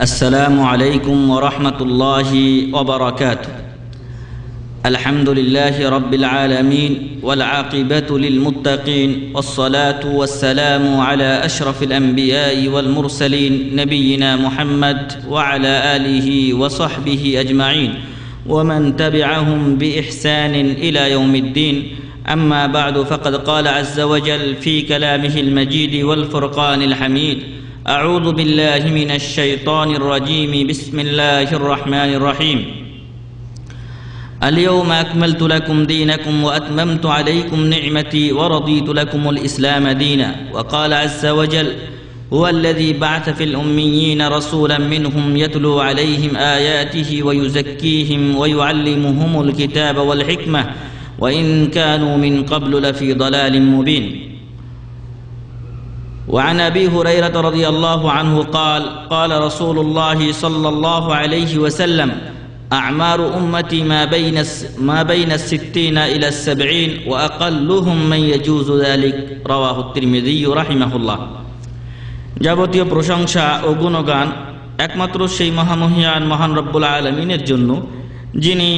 السلام عليكم ورحمة الله وبركاته. الحمد لله رب العالمين والعاقبة للمتقين والصلاة والسلام على أشرف الأنبياء والمرسلين نبينا محمد وعلى آله وصحبه أجمعين ومن تبعهم بإحسان إلى يوم الدين. أما بعد، فقد قال عز وجل في كلامه المجيد والفرقان الحميد: أعوذ بالله من الشيطان الرجيم. بسم الله الرحمن الرحيم. اليوم أكملت لكم دينكم وأتممت عليكم نعمتي ورضيت لكم الإسلام دينا. وقال عز وجل: هو الذي بعث في الأميين رسولا منهم يتلو عليهم آياته ويزكيهم ويعلمهم الكتاب والحكمة وإن كانوا من قبل لفي ضلال مبين. وعن أبي هريرة رضي الله عنه قال: قال رسول الله صلى الله عليه وسلم: أعمار أمتي ما بين 60 إلى 70 وأقلهم من يجوز ذلك. رواه الترمذي رحمه الله. যাবতীয় প্রশংসা ও গুণগান একমাত্র সেই মহামহিয়ান মহান রব্বুল আলামিনের জন্য, যিনি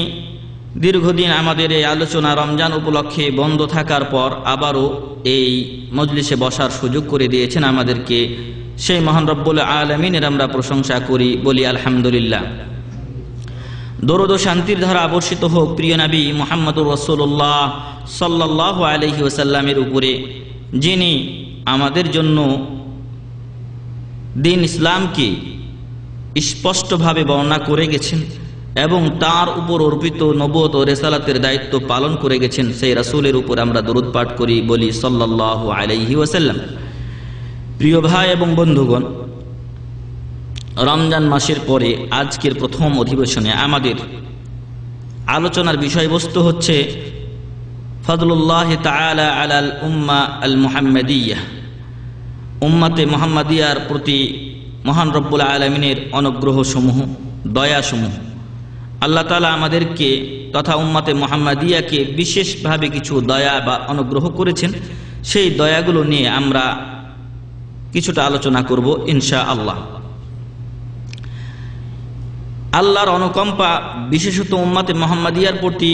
দীর্ঘদিন আমাদের এই আলোচনা রমজান উপলক্ষে বন্ধ থাকার পর আবারও এই মজলিসে বসার সুযোগ করে দিয়েছেন আমাদেরকে। সেই মহান রব্বুল আলামিনের আমরা প্রশংসা করি, বলি আলহামদুলিল্লাহ। দরুদ ও শান্তির ধারা বর্ষিত হোক প্রিয় নবী মুহাম্মদুর রাসূলুল্লাহ সাল্লাল্লাহু আলাইহি ওয়াসাল্লামের উপরে, যিনি আমাদের জন্য দিন ইসলামকে স্পষ্টভাবে বর্ণনা করে গেছেন এবং তার উপর অর্পিত নবুয়ত ও রিসালাতের দায়িত্ব পালন করে গেছেন। সেই রাসূলের উপর আমরা দরুদ পাঠ করি, বলি সাল্লাল্লাহু আলাইহি ওয়াসাল্লাম। প্রিয় ভাই এবং বন্ধুগণ, রমজান মাসের পরে আজকের প্রথম অধিবেশনে আমাদের আলোচনার বিষয়বস্তু হচ্ছে ফদলুল্লাহ তাআলা আলাল উম্মাহ আল মুহাম্মাদিয়াহ। উম্মতে মুহাম্মাদিয়ার প্রতি মহান রব্বুল আলামিনের অনুগ্রহ সমূহ, দয়া সমূহ। আল্লাহ তাআলা আমাদেরকে তথা উম্মতে মুহাম্মাদিয়াকে বিশেষভাবে কিছু দয়া বা অনুগ্রহ করেছেন। সেই দয়াগুলো নিয়ে আমরা কিছুটা আলোচনা করব ইনশাআল্লাহ। আল্লাহর অনুকম্পা বিশেষত উম্মতে মুহাম্মাদিয়ার প্রতি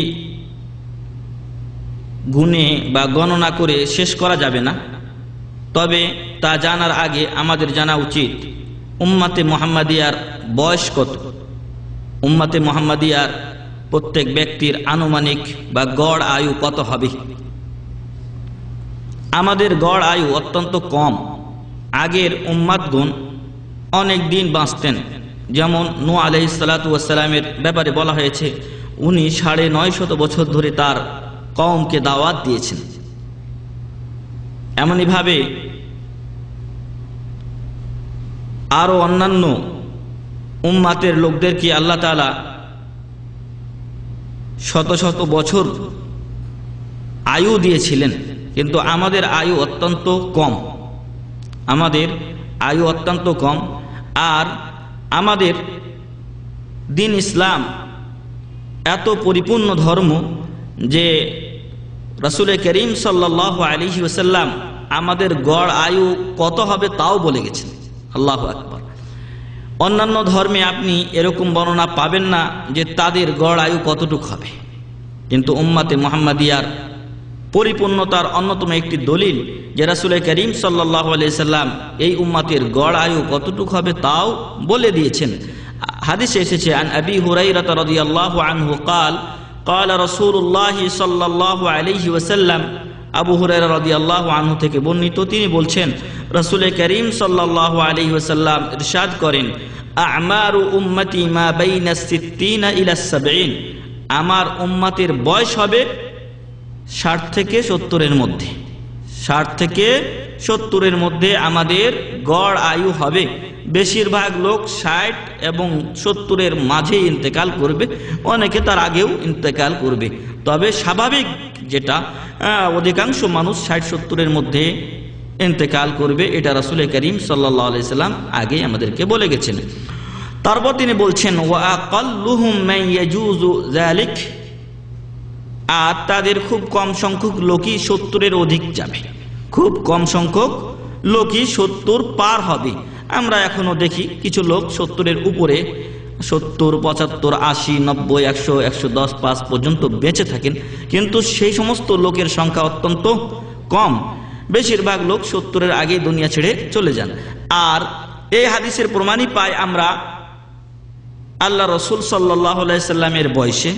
গুণে বা গণনা করে শেষ করা যাবে না। তবে তা জানার আগে আমাদের জানা উচিত উম্মতে মুহাম্মাদিয়ার বয়স কত। উম্মতে মুহাম্মাদিয়ার প্রত্যেক ব্যক্তির আনুমানিক বা গড় আয়ু কত হবে। আমাদের গড় আয়ু অত্যন্ত কম। আগের উম্মাতগণ অনেক দিন বাঁচতেন। যেমন নূহ আলাইহিস সালাতু ওয়াস সালামের ব্যাপারে বলা হয়েছে, উনি 950 বছর ধরে তার কওমকে দাওয়াত দিয়েছেন। এমনইভাবে আরো অন্যান্য উম্মাতের লোকদেরকে আল্লাহ তাআলা শত শত বছর আয়ু দিয়েছিলেন, কিন্তু আমাদের আয়ু অত্যন্ত কম। আমাদের আয়ু অত্যন্ত কম। আর আমাদের দিন ইসলাম এত পরিপূর্ণ ধর্ম যে রাসূল করিম সাল্লাল্লাহু আলাইহি ওয়াসাল্লাম আমাদের গড় আয়ু কত হবে তাও বলে গেছেন। আল্লাহু আকবার। অন্যান্য ধর্মে আপনি এরকম বর্ণনা পাবেন না যে তাদের গড় আয়ু কতটুকু হবে, কিন্তু উম্মতে মুহাম্মাদিয়ার পরিপূর্ণতার অন্যতম একটি দলিল যে রাসূল করিম সাল্লাল্লাহু আলাইহি সাল্লাম এই উম্মতের গড় আয়ু কতটুকু হবে তাও বলে দিয়েছেন। হাদিসে এসেছে, আন আবি হুরায়রা রাদিয়াল্লাহু আনহু قال قال رسول الله صلى الله عليه وسلم। আবু হুরায়রা রাদিয়াল্লাহু আনহু থেকে বর্ণিত, তিনি বলছেন রাসূল করিম সাল্লাল্লাহু আলাইহি ওয়াসাল্লাম ইরশাদ করেন, আ'মারু উম্মতি মা বাইনা 60 ইলা 70। আমার উম্মতের বয়স হবে 60 থেকে 70 এর মধ্যে। 60 থেকে 70 এর মধ্যে আমাদের গড় আয়ু হবে। বেশিরভাগ লোক 60 এবং 70 এর মাঝে ইন্তেকাল করবে, অনেকে তার আগেও ইন্তেকাল করবে। তবে স্বাভাবিক যেটা, অধিকাংশ মানুষ 60-70 এর মধ্যে ইন্তেকাল করবে, এটা রাসূল করিম সাল্লাল্লাহু আলাইহি সাল্লাম আগে আমাদেরকে বলে গেছেন। তারপর তিনি বলছেন, ওয়া আকাল্লুহুম মান ইয়াজুজু যালিক। আর তাদের খুব কম সংখ্যক লোকই 70 এর অধিক যাবে। খুব কম সংখ্যক লোকই 70 পার হবে। আমরা এখনো দেখি কিছু লোক 70-এর উপরে 70, 75, 80, 90, 100, 110, 5 পর্যন্ত বেঁচে থাকেন, কিন্তু সেই সমস্ত লোকের সংখ্যা অত্যন্ত কম। বেশিরভাগ লোক 70-এর আগে দুনিয়া ছেড়ে চলে যান। আর এই হাদিসের প্রমাণই পাই আমরা আল্লাহ রসুল সাল্লাল্লাহু আলাইহি সাল্লামের বয়সে,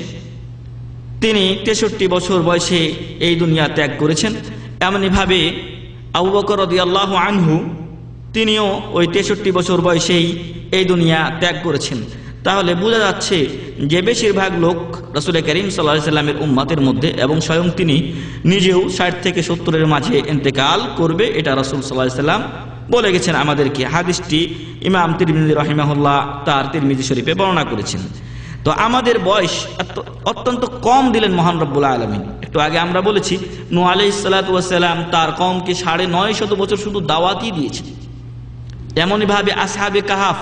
তিনি 63 বছর বয়সে এই দুনিয়া ত্যাগ করেছেন। এমনিভাবে আবু বকর রাদিয়াল্লাহু আনহু তিনিও ওই 63 বছর বয়সেই এই দুনিয়া ত্যাগ করেছেন। তাহলে বোঝা যাচ্ছে যে বেশিরভাগ লোক রাসূল করিম সাল্লাল্লাহু আলাইহি সাল্লামের উম্মতের মধ্যে, এবং স্বয়ং তিনি নিজেও 60 থেকে 70-এর মাঝে ইন্তেকাল করবে, এটা রাসূল সাল্লাল্লাহু আলাইহি সাল্লাম বলে গেছেন আমাদেরকে। হাদিসটি ইমাম তিরমিজি রাহিমাহুল্লাহ তার তিরমিজি শরীফে বর্ণনা করেছেন। তো আমাদের বয়স অত্যন্ত কম দিলেন মহান রব্বুল আলামিন। একটু আগে আমরা বলেছি নূহ আলাইহিস সালাতু ওয়াস সালাম তার কওমকে 950 বছর শুধু দাওয়াতই দিয়েছেন। এমনই ভাবে আসহাবে কাহাফ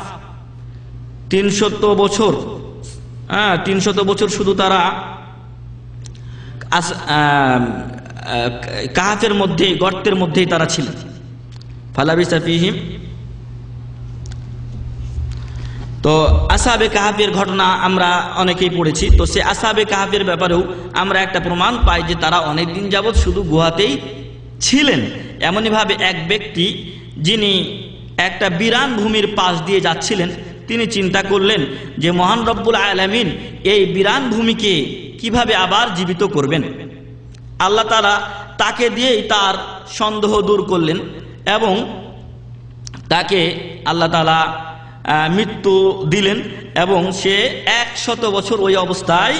300 বছর, 300 বছর শুধু তারা কাহাফের মধ্যে, গর্তের মধ্যেই তারা ছিলেন। ফালাবিসা ফীহিম। তো আসহাবে কাহাফের ঘটনা আমরা অনেকেই পড়েছি। তো সে আসহাবে কাহাফের ব্যাপারেও আমরা একটা প্রমাণ পাই যে তারা অনেক দিন যাবৎ শুধু গুহাতেই ছিলেন। এমনই ভাবে এক ব্যক্তি যিনি একটা বিরান ভূমির পাশ দিয়ে যাচ্ছিলেন, তিনি চিন্তা করলেন যে মহান রব্বুল আলামিন এই বিরান ভূমিকে কিভাবে আবার জীবিত করবেন। আল্লাহ তাআলা তাকে দিয়েই তার সন্দেহ দূর করলেন এবং তাকে আল্লাহ তাআলা মৃত্যু দিলেন এবং সে 100 বছর ওই অবস্থায়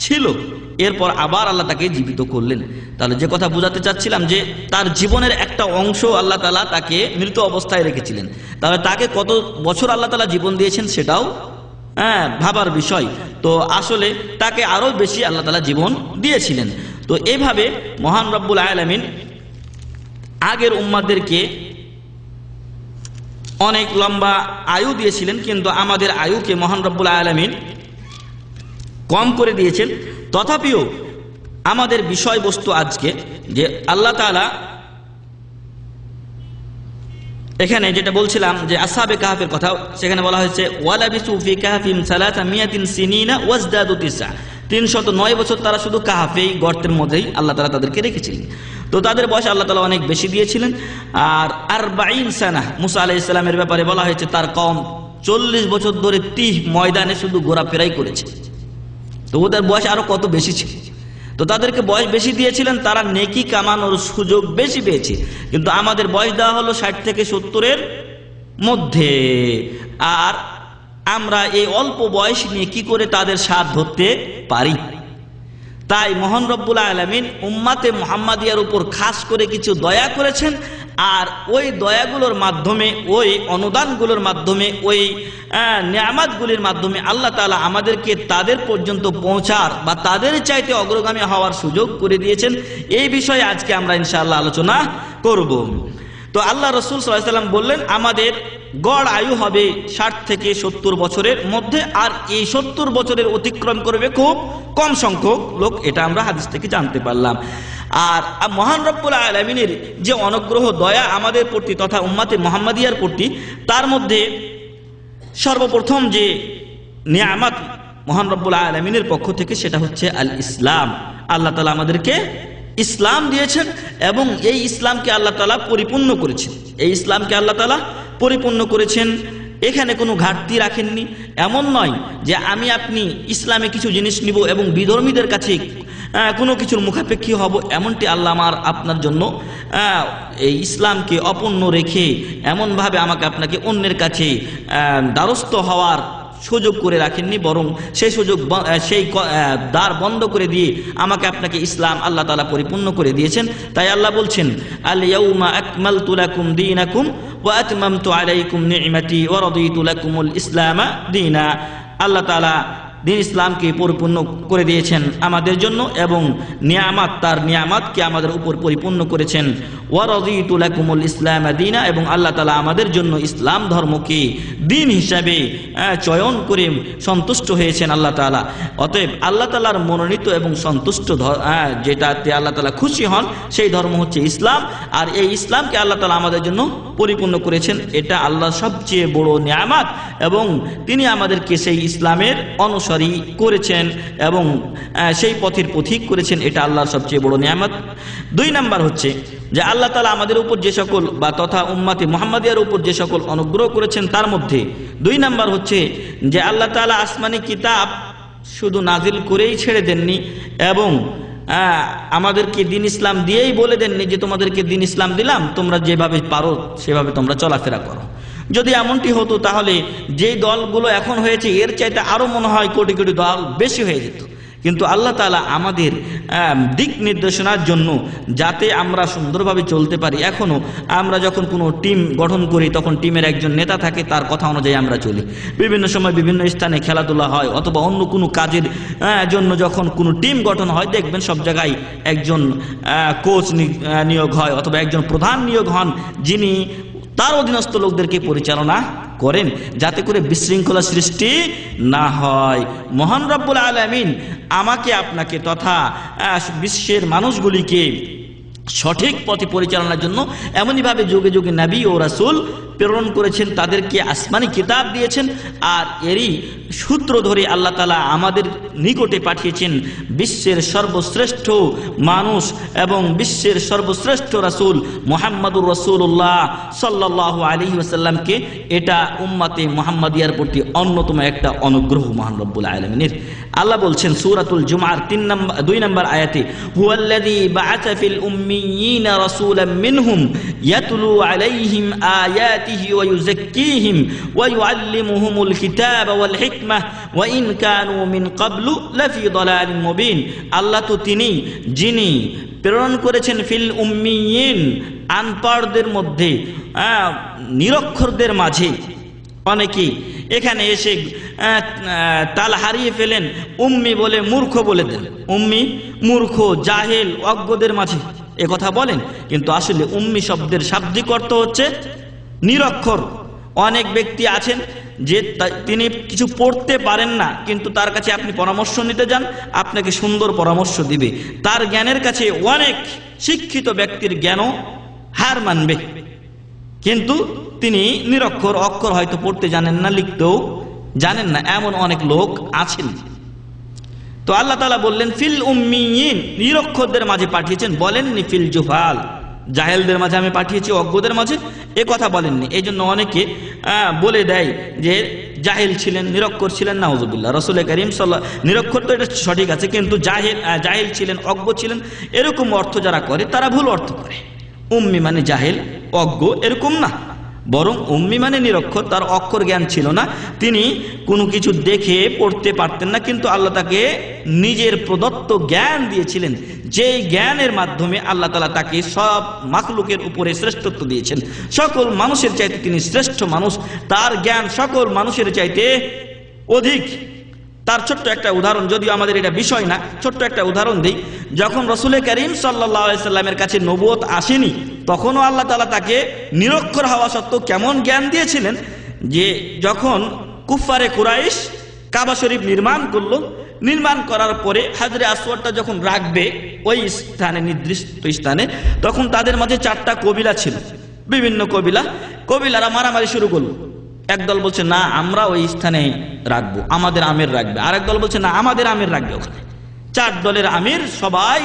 ছিল। এরপর আবার আল্লাহ তাকে জীবিত করলেন। তাহলে যে কথা বোঝাতে চাচ্ছিলাম যে তার জীবনের একটা অংশ আল্লাহ তাআলা তাকে মৃত অবস্থায় রেখেছিলেন। তাহলে তাকে কত বছর আল্লাহ তাআলা জীবন দিয়েছেন সেটাও ভাবার বিষয়। তো আসলে তাকে আরো বেশি আল্লাহ তাআলা জীবন দিয়েছিলেন। তো এইভাবে মহান রব্বুল আলামিন আগের উম্মাদেরকে অনেক লম্বা আয়ু দিয়েছিলেন, কিন্তু আমাদের আয়ুকে মহান রব্বুল আলামিন কম করে দিয়েছেন। তথাপিও আমাদের বিষয়বস্তু আজকে যে আল্লাহ তাআলা এখানে যেটা বলছিলাম যে আসহাবে কাহাফের কথা, সেখানে বলা হয়েছে ওয়ালাবিসু ফি কাহফিম 300 সিনিনা ওয়াজদাদু 9। 309 বছর তারা শুধু কাহাফেই, গর্তের মধ্যেই আল্লাহ তাআলা তাদেরকে রেখেছিলেন। তো তাদের বয়স আল্লাহ তাআলা অনেক বেশি দিয়েছিলেন। আর 40 সানা মুসা আলাইহিস সালামের ব্যাপারে বলা হয়েছে তার কওম 40 বছর ধরে ময়দানে শুধু ঘোরাফেরাই করেছে। তো ওদের বয়স আরো কত বেশি ছিল। তো তাদেরকে বয়স বেশি দিয়েছিলেন, তারা নেকি কামানোর সুযোগ বেশি পেয়েছে। কিন্তু আমাদের বয়স দেওয়া হলো 60 থেকে 70-এর মধ্যে। আর আমরা এই অল্প বয়স নিয়ে কি করে তাদের স্বাদ ধরতে পারি? তাই মহান রব্বুল আলামিন উম্মাতে মুহাম্মাদিয়ার উপর খাস করে কিছু দয়া করেছেন। আর ওই দয়াগুলোর মাধ্যমে, ওই অনুদানগুলোর মাধ্যমে, ওই নিয়ামতগুলির মাধ্যমে আল্লাহ তাআলা আমাদেরকে তাদের পর্যন্ত পৌঁছার বা তাদের চাইতে অগ্রগামী হওয়ার সুযোগ করে দিয়েছেন। এই বিষয়ে আজকে আমরা ইনশাআল্লাহ আলোচনা করব। তো আল্লাহ রাসূল সাল্লাল্লাহু আলাইহি ওয়াসাল্লাম বললেন আমাদের গড় আয়ু হবে 60 থেকে 70 বছরের মধ্যে। আর এই 70 বছরের অতিক্রম করবে খুব কম সংখ্যক লোক, এটা আমরা হাদিস থেকে জানতে পারলাম। আর মহান রব্বুল আলামিনের যে অনুগ্রহ দয়া আমাদের প্রতি তথা উম্মতে মুহাম্মাদিয়ার প্রতি, তার মধ্যে সর্বপ্রথম যে নিয়ামত মহান রব্বুল আলামিনের পক্ষ থেকে সেটা হচ্ছে আল ইসলাম। আল্লাহ তাআলা আমাদেরকে ইসলাম দিয়েছেন এবং এই ইসলামকে আল্লাহ তাআলা পরিপূর্ণ করেছেন। এই ইসলামকে আল্লাহ তাআলা পরিপূর্ণ করেছেন, এখানে কোনো ঘাটতি রাখেননি। এমন নয় যে আমি আপনি ইসলামে কিছু জিনিস নিব এবং বিধর্মীদের কাছে কোনো কিছুর মুখাপেক্ষী হব, এমনটি আল্লাহ আমার আপনার জন্য এই ইসলামকে অপূর্ণ রেখে এমনভাবে আমাকে আপনাকে অন্যের কাছে দ্বারস্থ হওয়ার সুযোগ করে রাখেননি, বরং সেই সুযোগ, সেই দ্বার বন্ধ করে দিয়ে আমাকে আপনাকে ইসলাম আল্লাহ তাআলা পরিপূর্ণ করে দিয়েছেন। তাই আল্লাহ বলছেন আল ইয়াউমা আকমালতু লাকুম দীনাকুম ওয়া আতমামতু আলাইকুম নি'মাতি ওয়া রাদিতু লাকুমুল ইসলামা দীনা। আল্লাহ তাআলা দিন ইসলামকে পরিপূর্ণ করে দিয়েছেন আমাদের জন্য এবং নিয়ামত তার নিয়ামতকে আমাদের উপর পরিপূর্ণ করেছেন। ওয়া রাদিতু লাকুমুল ইসলাম দীনা, এবং আল্লাহ তাআলা আমাদের জন্য ইসলাম ধর্মকে দিন হিসাবে চয়ন করে সন্তুষ্ট হয়েছেন আল্লাহ তাআলা। অতএব আল্লাহ তাআলার মনোনীত এবং সন্তুষ্ট যেটাতে আল্লাহ তাআলা খুশি হন সেই ধর্ম হচ্ছে ইসলাম। আর এই ইসলামকে আল্লাহ তাআলা আমাদের জন্য পরিপূর্ণ করেছেন, এটা আল্লাহর সবচেয়ে বড় নিয়ামত এবং তিনি আমাদেরকে সেই ইসলামের অনুসারী করেছেন এবং সেই পথের পথিক করেছেন, এটা আল্লাহর সবচেয়ে বড় নিয়ামত। 2 নাম্বার হচ্ছে যে আল্লাহ তাআলা আমাদের উপর যে সকল বা তথা উম্মতে মুহাম্মাদিয়ার উপর যে সকল অনুগ্রহ করেছেন তার মধ্যে 2 নাম্বার হচ্ছে যে আল্লাহ তাআলা আসমানি কিতাব শুধু নাজিল করেই ছেড়ে দেননি এবং আমাদেরকে দিন ইসলাম দিয়েই বলে দেননি যে তোমাদেরকে দিন ইসলাম দিলাম, তোমরা যেভাবে পারো সেভাবে তোমরা চলাফেরা করো। যদি এমনটি হতো তাহলে যে দলগুলো এখন হয়েছে এর চাইতে আরো মনে হয় কোটি কোটি দল বেশি হয়ে যেত। কিন্তু আল্লাহ তাআলা আমাদের দিক নির্দেশনার জন্য যাতে আমরা সুন্দরভাবে চলতে পারি, এখনো আমরা যখন কোনো টিম গঠন করি তখন টিমের একজন নেতা থাকে, তার কথা অনুযায়ী আমরা চলি। বিভিন্ন সময় বিভিন্ন স্থানে খেলাধুলা হয় অথবা অন্য কোনো কাজের জন্য যখন কোনো টিম গঠন হয়, দেখবেন সব জায়গায় একজন কোচ নিয়োগ হয় অথবা একজন প্রধান নিয়োগ হন যিনি তার অধীনস্থ লোকদেরকে পরিচালনা করেন যাতে করে বিশৃঙ্খলা সৃষ্টি না হয়। মহান রব্বুল আলামিন আমাকে আপনাকে তথা বিশ্বের মানুষগুলিকে সঠিক পথে পরিচালনার জন্য এমনইভাবে যুগে যুগে নবী ও রাসূল প্রেরণ করেছেন, তাদেরকে আসমানি কিতাব দিয়েছেন। আর এরই সূত্র ধরে আল্লাহ তাআলা আমাদের নিকটে পাঠিয়েছেন বিশ্বের সর্বশ্রেষ্ঠ মানুষ এবং বিশ্বের সর্বশ্রেষ্ঠ রাসূল মুহাম্মদুর রাসূলুল্লাহ সাল্লাল্লাহু আলাইহি ওয়াসাল্লামকে। এটা উম্মতে মুহাম্মাদিয়ার প্রতি অন্যতম একটা অনুগ্রহ মহান রব্বুল আলামিনের। আল্লাহ বলছেন সূরাতুল জুমআর 2 নম্বর আয়াতে, হুয়াল্লাযী বাআসা ফিল উম্মিয়িনা রাসূলাম মিনহুম ইয়াতলু আলাইহিম আয়াতিহি ওয়া ইউযাক্কিহিম ওয়া ইউআল্লিমুহুমুল কিতাবা ওয়াল হিকমাহ ওয়া ইন কানু মিন ক্বাবলু লাফি দালালিন মুবিন। আল্লাহ তো তিনি যিনি প্রেরণ করেছেন ফিল উম্মিয়িন, আনপড়দের মধ্যে, নিরক্ষরদের মাঝে। অনেকেই এখানে এসে তাল হারিয়ে ফেলেন, উম্মি বলে মূর্খ বলে দেন, উম্মি মূর্খ জাহেল অজ্ঞদের মাঝে এ কথা বলেন, কিন্তু আসলে উম্মি শব্দের শাব্দিক অর্থ হচ্ছে নিরক্ষর। অনেক ব্যক্তি আছেন যে তিনি কিছু পড়তে পারেন না, কিন্তু তার কাছে আপনি পরামর্শ নিতে যান, আপনাকে সুন্দর পরামর্শ দিবে। তার জ্ঞানের কাছে অনেক শিক্ষিত ব্যক্তির জ্ঞানও হার মানবে, কিন্তু তিনি নিরক্ষর, অক্ষর হয়তো পড়তে জানেন না, লিখতেও জানেন না, এমন অনেক লোক আছেন। তো আল্লাহ তাআলা বললেন ফিল উম্মিয়িন, নিরক্ষরদের মাঝে পাঠিয়েছেন, বলেননি ফিল জুহাল, জাহেলদের মাঝে আমি পাঠিয়েছি, অজ্ঞদের মাঝে, এ কথা বলেননি। এই জন্য অনেকে বলে দেয় যে জাহেল ছিলেন, নিরক্ষর ছিলেন, নাউজুবিল্লাহ। রাসূল কারীম নিরক্ষর তো এটা সঠিক আছে, কিন্তু জাহেল ছিলেন, অজ্ঞ ছিলেন, এরকম অর্থ যারা করে তারা ভুল অর্থ করে। উম্মি মানে জাহেল, অজ্ঞ এরকম না, বরং উম্মি মানে নিরক্ষর, তার অক্ষর জ্ঞান ছিল না, তিনি কোনো কিছু দেখে পড়তে পারতেন না, কিন্তু আল্লাহ তাকে নিজের প্রদত্ত জ্ঞান দিয়েছিলেন, যেই জ্ঞানের মাধ্যমে আল্লাহ তাআলা তাকে সব মাখলুকের উপরে শ্রেষ্ঠত্ব দিয়েছেন। সকল মানুষের চাইতে তিনি শ্রেষ্ঠ মানুষ, তার জ্ঞান সকল মানুষের চাইতে অধিক। তার ছোট্ট একটা উদাহরণ, যদিও আমাদের এটা বিষয় না, ছোট্ট একটা উদাহরণ দিই। যখন রাসূল কারীম সাল্লাল্লাহু আলাইহি সাল্লামের কাছে নবুয়ত আসেনি, তখনও আল্লাহ তাআলা তাকে নিরক্ষর হওয়া সত্ত্বেও কেমন জ্ঞান দিয়েছিলেন যে যখন কুফফারে কুরাইশ কাবা শরীফ নির্মাণ করলো, নির্মাণ করার পরে হাজরে আসওয়াদটা যখন রাখবে ওই স্থানে, নির্দিষ্ট স্থানে, তখন তাদের মাঝে 4টা কবিলা ছিল, বিভিন্ন কবিলারা মারামারি শুরু করলো। একদল বলছে না আমরা ওই স্থানে রাখবো, আমাদের আমির রাখবে, আরেক দল বলছে না আমাদের আমির রাখবে ওখানে। 4 দলের আমির সবাই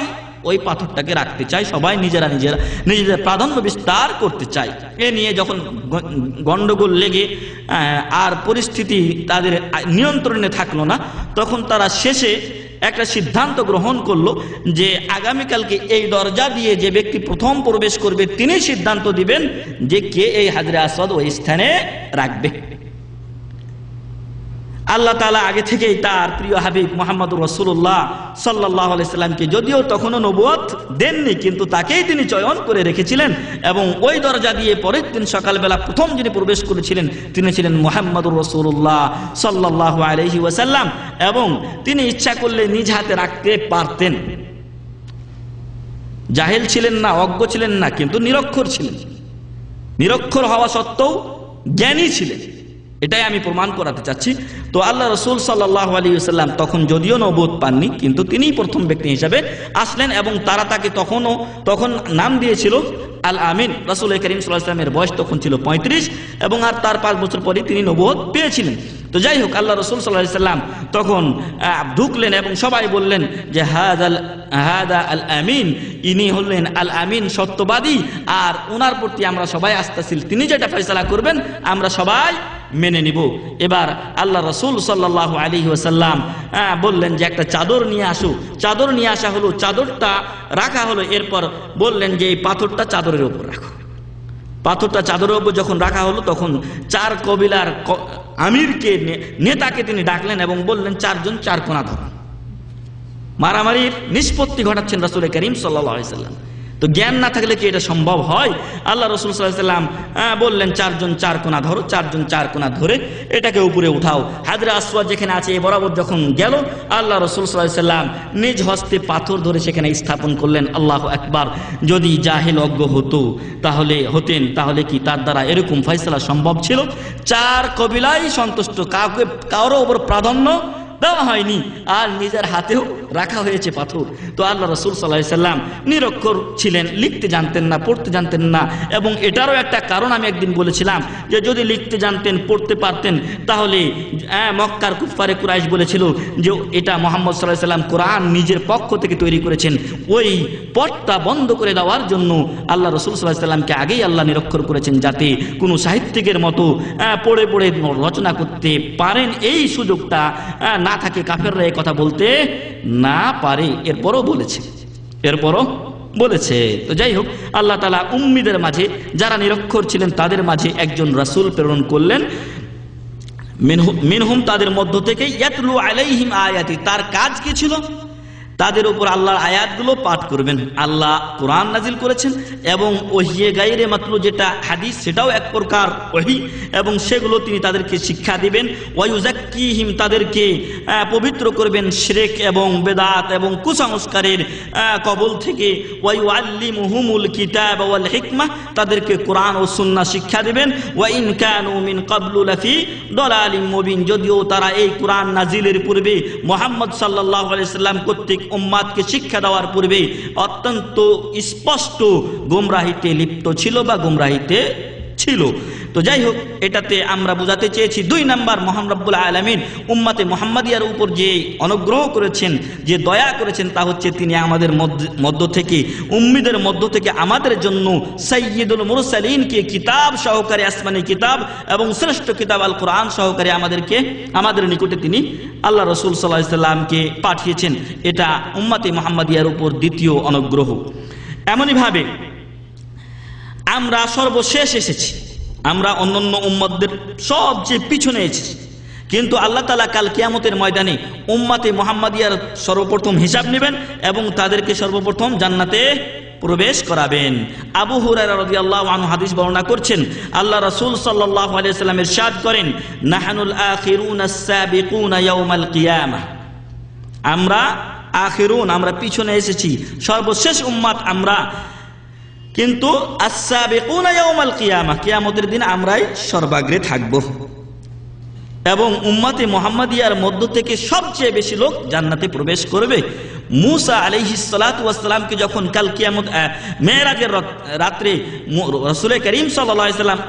ওই পাথরটাকে রাখতে চায়, সবাই নিজেদের প্রাধান্য বিস্তার করতে চায়। এ নিয়ে যখন গন্ডগোল লেগে আর পরিস্থিতি তাদের নিয়ন্ত্রণে থাকলো না, তখন তারা শেষে একটা সিদ্ধান্ত গ্রহণ করলো যে আগামীকালকে এই দরজা দিয়ে যে ব্যক্তি প্রথম প্রবেশ করবে তিনি সিদ্ধান্ত দিবেন যে কে এই হাজরে আসওয়াদ ওই স্থানে রাখবে। আল্লাহ তাআলা আগে থেকেই তার প্রিয় হাবিব মুহাম্মদুর রাসূলুল্লাহ সাল্লাল্লাহু আলাইহি সাল্লামকে যদিও তখনও নবুয়ত দেননি, কিন্তু তাকেই তিনি চয়ন করে রেখেছিলেন এবং ওই দরজা দিয়ে পরের দিন সকালবেলা প্রথম যিনি প্রবেশ করেছিলেন তিনি ছিলেন মুহাম্মদুর রাসূলুল্লাহ সাল্লাল্লাহু আলাইহি ওয়াসাল্লাম। এবং তিনি ইচ্ছা করলে নিজ হাতে রাখতে পারতেন। জাহেল ছিলেন না, অজ্ঞ ছিলেন না, কিন্তু নিরক্ষর ছিলেন। নিরক্ষর হওয়া সত্ত্বেও জ্ঞানী ছিলেন, এটাই আমি প্রমাণ করাতে চাচ্ছি। তো আল্লাহ রাসূল সাল্লাল্লাহু আলাইহি ওয়াসাল্লাম তখন যদিও নবুয়ত পাননি, কিন্তু তিনিই প্রথম ব্যক্তি হিসাবে আসলেন এবং তারা তাকে তখন নাম দিয়েছিল আল আমিন। রাসূল করিম সাল্লাল্লাহু আলাইহি ওয়াসাল্লামের বয়স তখন ছিল 35 এবং আর তার 5 বছর পরে তিনি নবুয়ত পেয়েছিলেন। তো যাই হোক, আল্লাহ রাসূল সাল্লাল্লাহু আলাইহি ওয়াসাল্লাম তখন ঢুকলেন এবং সবাই বললেন যে হাদা আল আমিন, ইনি হলেন আল আমিন, সত্যবাদী, আর ওনার প্রতি আমরা সবাই আস্থাশীল, তিনি যেটা ফয়সালা করবেন আমরা সবাই মেনে নিব। এবার আল্লাহ রাসূল সাল্লাল্লাহু আলাইহি ওয়াসাল্লাম বললেন যে একটা চাদর নিয়ে আসো। চাদর নিয়ে আসা হলো, চাদরটা রাখা হলো। এরপর বললেন যে এই পাথরটা চাদরের উপর রাখো। পাথরটা চাদরের উপর যখন রাখা হলো তখন 4 কবিলার আমিরকে, নেতাকে তিনি ডাকলেন এবং বললেন 4 জন 4 কোণা ধরো। মারামারির নিষ্পত্তি ঘটাচ্ছেন রাসূল করিম সাল্লাল্লাহু আলাইহি ওয়াসাল্লাম। তো জ্ঞান না থাকলে কি এটা সম্ভব হয়? আল্লাহ রাসূল সাল্লাল্লাহু আলাইহি ওয়াসাল্লাম বললেন 4 জন 4 কোণা ধরো। 4 জন 4 কোণা ধরে এটাকে উপরে উঠাও। হাজরা আসওয়াদ যেখানে আছে এ বরাবর যখন গেল, আল্লাহ রাসূল সাল্লাল্লাহু আলাইহি ওয়াসাল্লাম নিজ হস্তে পাথর ধরে সেখানে স্থাপন করলেন। আল্লাহু আকবার। যদি জাহেল অজ্ঞ তাহলে কি তার দ্বারা এরকম ফয়সালা সম্ভব ছিল? 4 কবিলাই সন্তুষ্ট, কারো উপর প্রাধান্য দেওয়া হয়নি, আর নিজের হাতেও রাখা হয়েছে পাথর। তো আল্লাহ রাসূল সাল্লাল্লাহু আলাইহি ওয়াসাল্লাম নিরক্ষর ছিলেন, লিখতে জানতেন না, পড়তে জানতেন না। এবং এটারও একটা কারণ আমি একদিন বলেছিলাম যে যদি লিখতে জানতেন, পড়তে পারতেন, তাহলে মক্কার কুফারে কুরাইশ বলেছিল যে এটা মুহাম্মদ সাল্লাল্লাহু আলাইহি ওয়াসাল্লাম কোরআন নিজের পক্ষ থেকে তৈরি করেছেন। ওই পথটা বন্ধ করে দেওয়ার জন্য আল্লাহ রাসূল সাল্লাল্লাহু আলাইহি ওয়াসাল্লামকে আগেই আল্লাহ নিরক্ষর করেছেন, যাতে কোনো সাহিত্যিকের মতো পড়ে পড়ে রচনা করতে পারেন, এই সুযোগটা না থাকে, কাফেররা এই কথা বলতে না পারে। এরপরও বলেছে। তো যাই হোক, আল্লাহ তাআলা উম্মীদের মাঝে, যারা নিরক্ষর ছিলেন তাদের মাঝে একজন রাসূল প্রেরণ করলেন। মিনহুম, তাদের মধ্য থেকে, ইয়াতলু আলাইহিম আয়াতি, তার কাজ কি ছিল? তাদের উপর আল্লাহর আয়াতগুলো পাঠ করবেন। আল্লাহ কোরআন নাজিল করেছেন এবং ওহিয়ে গায়রে মাতলু, যেটা হাদিস, সেটাও এক প্রকার ওহী, এবং সেগুলো তিনি তাদেরকে শিক্ষা দিবেন। ওয়ায়ুযাক্কিহিম, তাদেরকে পবিত্র করবেন শিরক এবং বেদাত এবং কুসংস্কারের কবল থেকে। ওয়ায়ুআল্লিমুহুমুল কিতাব ওয়াল হিকমাহ, তাদেরকে কোরআন ও সুন্নাহ শিক্ষা দিবেন। ওয়া ইন কানু মিন ক্বাবলু লাফি দালালিম মুবিন, যদিও তারা এই কোরআন নাজিলের পূর্বে মুহাম্মদ সাল্লাল্লাহু আলাইহি ওয়াসাল্লাম কর্তৃক উম্মাদকে শিক্ষা দেওয়ার পূর্বে অত্যন্ত স্পষ্ট গুমরাহিতে লিপ্ত ছিল বা গুমরাহিতে ছিল। তো যাই হোক, এটাতে আমরা বোঝাতে চেয়েছি 2 নাম্বার, মহান রব্বুল আলামিন উম্মতে মুহাম্মাদিয়ার উপর যে অনুগ্রহ করেছেন, যে দয়া করেছেন, তা হচ্ছে তিনি আমাদের মধ্য থেকে, উম্মীদের মধ্য থেকে আমাদের জন্য সাইয়্যিদুল মুরসালিনকে কিতাব সহকারে, আসমানি কিতাব এবং শ্রেষ্ঠ কিতাব আল কোরআন সহকারে আমাদের নিকটে তিনি আল্লাহ রাসূল সাল্লাল্লাহু আলাইহি ওয়াসাল্লামকে পাঠিয়েছেন। এটা উম্মতে মুহাম্মাদিয়ার উপর দ্বিতীয় অনুগ্রহ। এমনইভাবে আমরা সর্বশেষ এসেছি, আমরা অন্যান্য উম্মতদের সবচেয়ে পিছনে এসেছি, কিন্তু আল্লাহ তাআলা কাল কিয়ামতের ময়দানে উম্মতে মুহাম্মাদিয়ার সর্বপ্রথম হিসাব নেবেন এবং তাদেরকে সর্বপ্রথম জান্নাতে প্রবেশ করাবেন। আবু হুরায়রা রাদিয়াল্লাহু আনহু হাদিস বর্ণনা করছেন, আল্লাহ রাসূল সাল্লাল্লাহু আলাইহি ওয়াসাল্লাম ইরশাদ করেন, নাহনুল আখিরুনা আস-সাবিকুনা ইয়াউমাল কিয়ামাহ, আমরা আখিরুন, আমরা পিছনে এসেছি, সর্বশেষ উম্মত আমরা, কিন্তু আস-সাবিকুনা ইয়াউমাল কিয়ামাহ, কিয়ামতের দিন আমরাই সর্বাগ্রে থাকব। এবং উম্মতে মুহাম্মাদিয়ার মধ্য থেকে সবচেয়ে বেশি লোক জান্নাতে প্রবেশ করবে। মুসা আলাইহিস সালাতু ওয়াস সালামকে যখন কাল কিয়ামত মেরাজের রাত্রে রাসূল করিম সাল্লাল্লাহু আলাইহি ওয়াসাল্লাম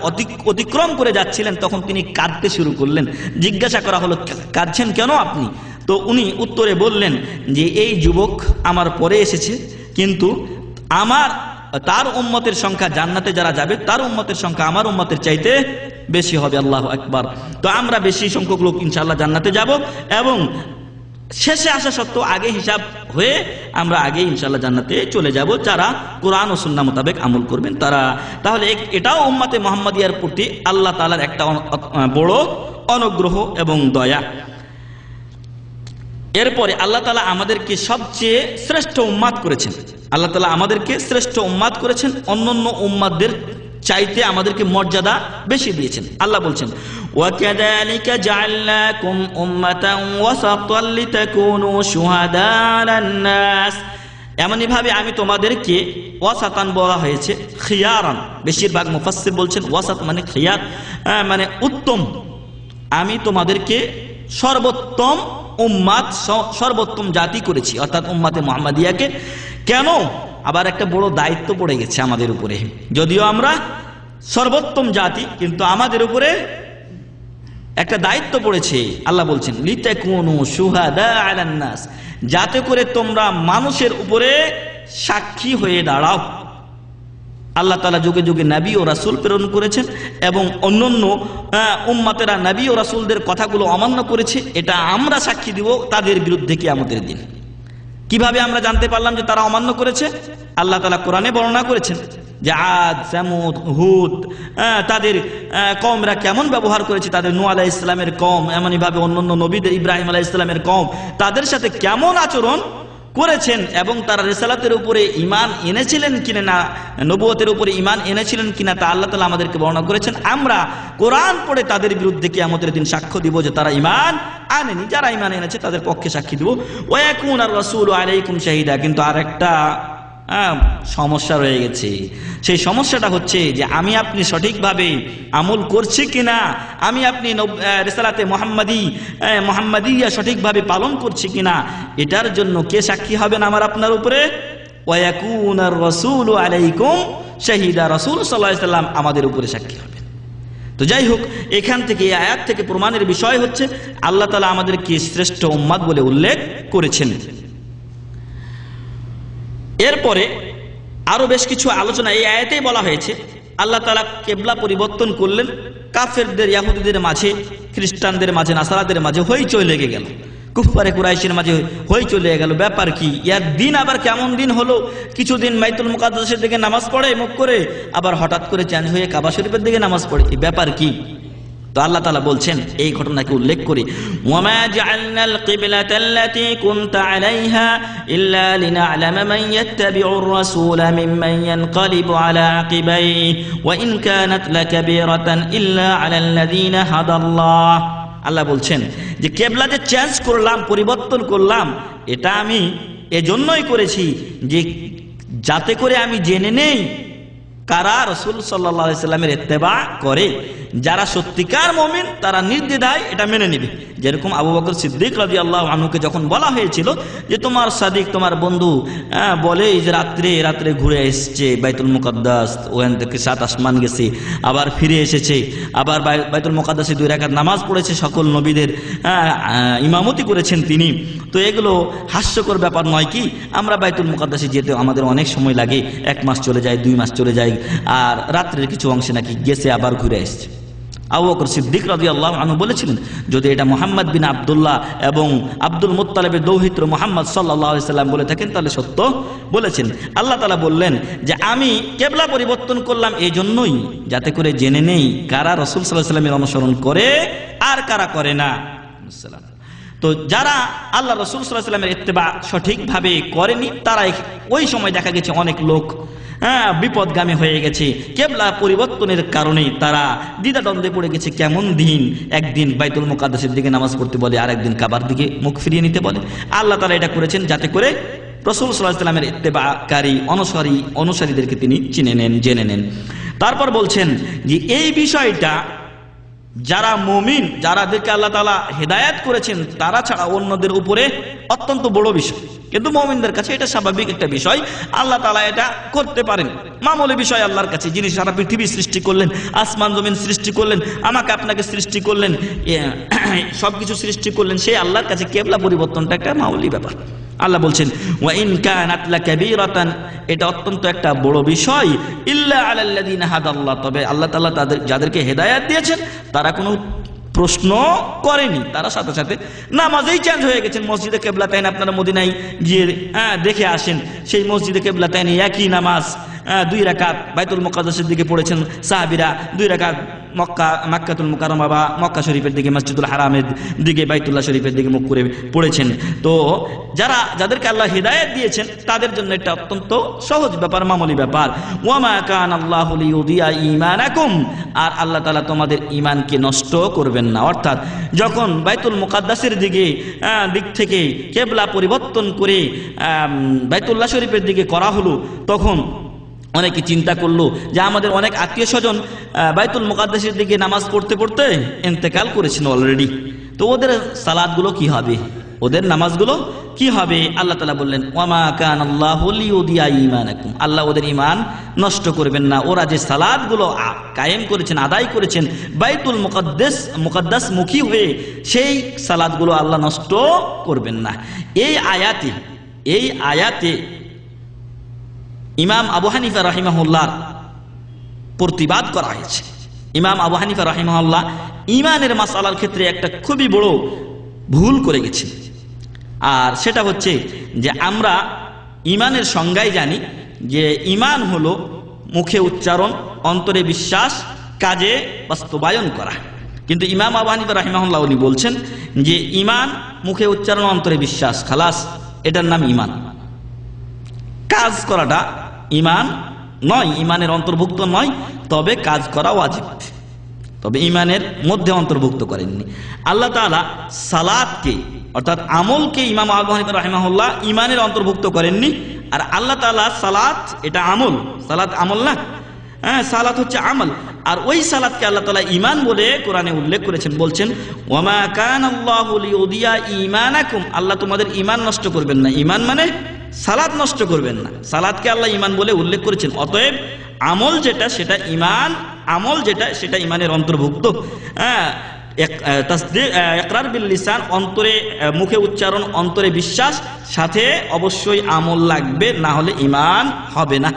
অতিক্রম করে যাচ্ছিলেন, তখন তিনি কাঁদতে শুরু করলেন। জিজ্ঞাসা করা হলো, কাঁদছেন কেন আপনি? তো উনি উত্তরে বললেন যে এই যুবক আমার পরে এসেছে, কিন্তু তার উম্মতের সংখ্যা, জান্নাতে যারা যাবে তার উম্মতের সংখ্যা আমার উম্মতের চাইতে বেশি হবে। আল্লাহু আকবার। তো আমরা বেশি সংখ্যক লোক ইনশাআল্লাহ জান্নাতে যাব এবং শেষে আসা সত্ত্বেও আগে হিসাব হয়ে আমরা আগে ইনশাআল্লাহ জান্নাতে চলে যাব, যারা কোরআন ও সুন্নাহ মোতাবেক আমল করবেন তারা। তাহলে এটাও উম্মতে মুহাম্মাদিয়ার প্রতি আল্লাহ তাআলার একটা বড় অনুগ্রহ এবং দয়া। এরপরে আল্লাহ তাআলা আমাদেরকে সবচেয়ে শ্রেষ্ঠ উম্মাত করেছেন। আল্লাহ তাআলা আমাদেরকে শ্রেষ্ঠ উম্মাত করেছেন, অন্যান্য উম্মাতদের চাইতে আমাদেরকে মর্যাদা বেশি দিয়েছেন। আল্লাহ বলছেন ওয়াকাযালিকা জাআলনাকুম উম্মাতান ওয়াসাতান লিতাকুনু শুহাদা আলান নাস, এমনইভাবে আমি তোমাদেরকে ওয়াসাতান বলা হয়েছে, খিয়ারান, বেশিরভাগ মুফাসসির বলছেন ওয়াসাত মানে খিয়ার, মানে উত্তম। আমি তোমাদেরকে সর্বোত্তম উম্মাত, সর্বোত্তম জাতি করেছি, অর্থাৎ উম্মাতে মুহাম্মাদিয়াকে। কেন? আবার একটা বড় দায়িত্ব পড়ে গেছে আমাদের উপরে। যদিও আমরা সর্বোত্তম জাতি, কিন্তু আমাদের উপরে একটা দায়িত্ব পড়েছে। আল্লাহ বলছেন লিতাকুনু শুহাদা আলান নাস, যাতে করে তোমরা মানুষের উপরে সাক্ষী হয়ে দাঁড়াও। আল্লাহ তাআলা যুগে যুগে নবী ও রাসূল প্রেরণ করেছেন এবং অন্যান্য উম্মতেরা নবী ও রাসূলদের কথাগুলো অমান্য করেছে। এটা আমরা সাক্ষী দিব তাদের বিরুদ্ধে কিয়ামতের দিন। কিভাবে আমরা জানতে পারলাম যে তারা অমান্য করেছে? আল্লাহ তাআলা কোরআনে বর্ণনা করেছেন যে আদ, সামুদ, হুদ, তাদের কওমরা কেমন ব্যবহার করেছে, তাদের নূহ আলাইহিস সালামের কওম, এমনইভাবে অন্যান্য নবীদের ইব্রাহিম আলাইহিস সালামের কওম তাদের সাথে কেমন আচরণ করেছেন এবং তারা রিসালাতের উপরে ঈমান এনেছিলেন কিনা না, নবুয়তের উপরে ঈমান এনেছিলেন কিনা, তা আল্লাহ তাআলা আমাদেরকে বর্ণনা করেছেন। আমরা কোরআন পড়ে তাদের বিরুদ্ধে কিয়ামতের দিন সাক্ষ্য দিব যে তারা ঈমান আনেনি। যারা ঈমান এনেছে তাদের পক্ষে সাক্ষী দিব। ওয়া ইয়াকুনার রাসূলু আলাইকুম শাহিদা, কিন্তু আরেকটা সমস্যা রয়ে গেছে। সেই সমস্যাটা হচ্ছে যে আমি আপনি সঠিকভাবে আমল করছি কিনা, আমি আপনি রিসালাতে মুহাম্মাদিয়া সঠিকভাবে পালন করছি কিনা, এটার জন্য কে সাক্ষী হবেন আমার আপনার উপরে? ওয়া ইয়াকুনার রাসূলু আলাইকুম শাহিদা, রাসূল সাল্লাল্লাহু আলাইহি সাল্লাম আমাদের উপরে সাক্ষী হবেন। তো যাই হোক, এখান থেকে এই আয়াত থেকে প্রমাণের বিষয় হচ্ছে আল্লাহ তাআলা আমাদেরকে শ্রেষ্ঠ উম্মাত বলে উল্লেখ করেছেন। এরপরে আরো বেশ কিছু আলোচনা এই আয়াতেই বলা হয়েছে। আল্লাহ তাআলা কিবলা পরিবর্তন করলেন, কাফেরদের, ইহুদিদের মাঝে, খ্রিস্টানদের মাঝে, নাসারাদের মাঝে হইচই লেগে গেল, কুফফারে কুরাইশের মাঝে হইচই লেগে গেল। ব্যাপার কি? ইয়ার দিন আবার কেমন দিন হলো? কিছুদিন বাইতুল মুকাদ্দাসের দিকে নামাজ পড়ে মুখ করে, আবার হঠাৎ করে চেঞ্জ হয়ে কাবা শরীফের দিকে নামাজ পড়ে। এই ব্যাপার কি? তো আল্লাহ তাআলা বলছেন এই ঘটনাকে উল্লেখ করে, ওয়ামা জাআলনাল কিবলাতাল্লাতী কুনতা আলাইহা ইল্লা লিনা'লামা মান ইয়াত্তাবি'ুর রাসূলা মিম্মান ইয়ানকালিবু আলা আকিবাইহি ওয়া ইন কানাত লাকাবীরাতান ইল্লা আলাল্লাযীনা হাদাল্লাহ। আল্লাহ বলছেন যে কিবলা যে চেঞ্জ করলাম, পরিবর্তন করলাম, এটা আমি এজন্যই করেছি যে যাতে করে আমি জেনে নেই কারা রাসূল সাল্লাল্লাহু আলাইহি সাল্লামের ইত্তেবা করে। যারা সত্যিকার মুমিন তারা নির্দ্বিধায় এটা মেনে নেবে। যেরকম আবু বকর সিদ্দিক রাদিয়াল্লাহু আনহুকে যখন বলা হয়েছিল যে তোমার সাদিক, তোমার বন্ধু বলে যে রাত্রে ঘুরে এসেছে বাইতুল মুকাদ্দাস, ওখান থেকে 7 আসমান গেছে, আবার ফিরে এসেছে, আবার বাইতুল মুকাদ্দাসে 2 রাকাত নামাজ পড়েছে, সকল নবীদের ইমামতি করেছেন তিনি। তো এগুলো হাস্যকর ব্যাপার নয় কি? আমরা বাইতুল মুকাদ্দাসে যেতে আমাদের অনেক সময় লাগে, 1 মাস চলে যায়, 2 মাস চলে যায়, আর রাত্রের কিছু অংশে নাকি গেছে আবার ঘুরে এসেছে। আবু বকর সিদ্দিক রাদিয়াল্লাহু আনহু বলেছিলেন যদি এটা মুহাম্মদ বিন আব্দুল্লাহ এবং আব্দুল মুত্তালিবের দৌহিত্র মুহাম্মদ সাল্লাল্লাহু আলাইহি সাল্লাম বলে থাকেন তাহলে সত্য বলেছেন। আল্লাহ তাআলা বললেন যে আমি কিবলা পরিবর্তন করলাম এই জন্যই যাতে করে জেনে নেই কারা রাসূল সাল্লাল্লাহু আলাইহি সাল্লামের অনুসরণ করে আর কারা করে না। তো যারা আল্লাহ রাসূল সাল্লাল্লাহু আলাইহি সাল্লামের ইত্তেবা সঠিকভাবে করেনি তারা ওই সময় দেখা গেছে অনেক লোক বিপদগামী হয়ে গেছে। কিবলা পরিবর্তনের কারণে তারা দ্বিধাদ্বন্দ্বে পড়ে গেছে। কেমন দিন? একদিন বাইতুল মুকাদ্দাসের দিকে নামাজ পড়তে বলে, আর একদিন কাবার দিকে মুখ ফিরিয়ে নিতে বলে। আল্লাহ তাআলা এটা করেছেন যাতে করে রাসূল সাল্লাল্লাহু আলাইহি সাল্লামের ইত্তেবাকারী অনুসারীদেরকে তিনি চিনে নেন, জেনে নেন। তারপর বলছেন যে এই বিষয়টা যারা মুমিন, যারাদেরকে আল্লাহ তাআলা হেদায়েত করেছেন তারা ছাড়া অন্যদের উপরে অত্যন্ত বড় বিষয়, কিন্তু মুমিনদের কাছে এটা স্বাভাবিক একটা বিষয়। আল্লাহ তাআলা এটা করতে পারেন, মামুলি বিষয় আল্লাহর কাছে। যিনি সারা পৃথিবী সৃষ্টি করলেন, আসমান জমিন সৃষ্টি করলেন, আমাকে আপনাকে সৃষ্টি করলেন, সবকিছু সৃষ্টি করলেন, সেই আল্লাহর কাছে কিবলা পরিবর্তনটা একটা মামুলি ব্যাপার। আল্লাহ বলছেন ওয়া ইন কানাত লাকাবীরাতান, এটা অত্যন্ত একটা বড় বিষয়, ইল্লা আলাল্লাযীনা হাদাল্লাহ, তবে আল্লাহ তাআলা যাদেরকে হেদায়েত দিয়েছেন তারা কোনো প্রশ্ন করেনি, তারা সাথে সাথে নামাজেই চেঞ্জ হয়ে গেছেন। মসজিদে কিবলাতাইন আপনারা মদিনায় গিয়ে দেখে আসেন, সেই মসজিদে কিবলাতাইন একই নামাজ 2 রাকাত বাইতুল মুকাদ্দাসের দিকে পড়েছেন সাহাবীরা, 2 রাকাত মক্কাতুল মুকাররমা বা মক্কা শরীফের দিকে মসজিদুল হারামের দিকে বাইতুল্লাহ শরীফের দিকে মুখ করে পড়েছেন। তো যাদেরকে আল্লাহ হিদায়াত দিয়েছেন তাদের জন্য এটা অত্যন্ত সহজ ব্যাপার, মামুলি ব্যাপার। ওয়ামা কানাল্লাহু লিইউদিয়া ঈমানাকুম, আর আল্লাহ তাআলা তোমাদের ঈমানকে নষ্ট করবেন না। অর্থাৎ যখন বাইতুল মুকাদ্দাসের দিক থেকে কিবলা পরিবর্তন করে বাইতুল্লাহ শরীফের দিকে করা হলো, তখন অনেকে চিন্তা করলো যে আমাদের অনেক আত্মীয় স্বজন বাইতুল মুকাদ্দাসের দিকে নামাজ পড়তে পড়তে ইন্তেকাল করেছেন অলরেডি, তো ওদের সালাতগুলো কি হবে, ওদের নামাজগুলো কি হবে? আল্লাহ তাআলা বললেন ওয়ামা কানাল্লাহু লিইউদিয়া ঈমানাকুম, আল্লাহ ওদের ঈমান নষ্ট করবেন না। ওরা যে সালাতগুলো কায়েম করেছেন, আদায় করেছেন বাইতুল মুকাদ্দাস মুখী হয়ে, সেই সালাতগুলো আল্লাহ নষ্ট করবেন না। এই আয়াতে ইমাম আবু হানিফা রাহিমাহুল্লাহ প্রতিবাদ করা হয়েছে। ইমাম আবু হানিফা রাহিমাহুল্লাহ ঈমানের মাসআলার ক্ষেত্রে একটা খুবই বড় ভুল করে গেছে, আর সেটা হচ্ছে যে আমরা ঈমানের সংজ্ঞাই জানি যে ঈমান হলো মুখে উচ্চারণ, অন্তরে বিশ্বাস, কাজে বাস্তবায়ন করা। কিন্তু ইমাম আবু হানিফা রাহিমাহুল্লাহ উনি বলছেন যে ঈমান মুখে উচ্চারণ, অন্তরে বিশ্বাস, খালাস, এটার নাম ঈমান। কাজ করাটা ঈমান নয়, ঈমানের অন্তর্ভুক্ত নয়, তবে কাজ করা ওয়াজিব, তবে ঈমানের মধ্যে অন্তর্ভুক্ত করেননি। আল্লাহ তাআলা সালাতকে অর্থাৎ আমলকে ইমাম আবু হানিফা রাহিমাহুল্লাহ ঈমানের অন্তর্ভুক্ত করেননি। আর আল্লাহ তাআলা সালাত এটা আমল, সালাত আমল না, সালাত হচ্ছে আমল। আর ওই সালাতকে আল্লাহ তাআলা ঈমান বলে কোরআনে উল্লেখ করেছেন, বলছেন ওয়ামা কানাল্লাহু লিইউদিয়া ঈমানাকুম, আল্লাহ তোমাদের ঈমান নষ্ট করবেন না। ঈমান মানে সালাত নষ্ট করবেন না, সালাতকে আল্লাহ ঈমান বলে উল্লেখ করেছেন। অতএব আমল যেটা সেটা ঈমান, আমল যেটা সেটা ঈমানের অন্তর্ভুক্ত। ইকরার বিল লিসান, অন্তরে মুখে উচ্চারণ, অন্তরে বিশ্বাস, সাথে অবশ্যই আমল লাগবে, না হলে ঈমান হবে না।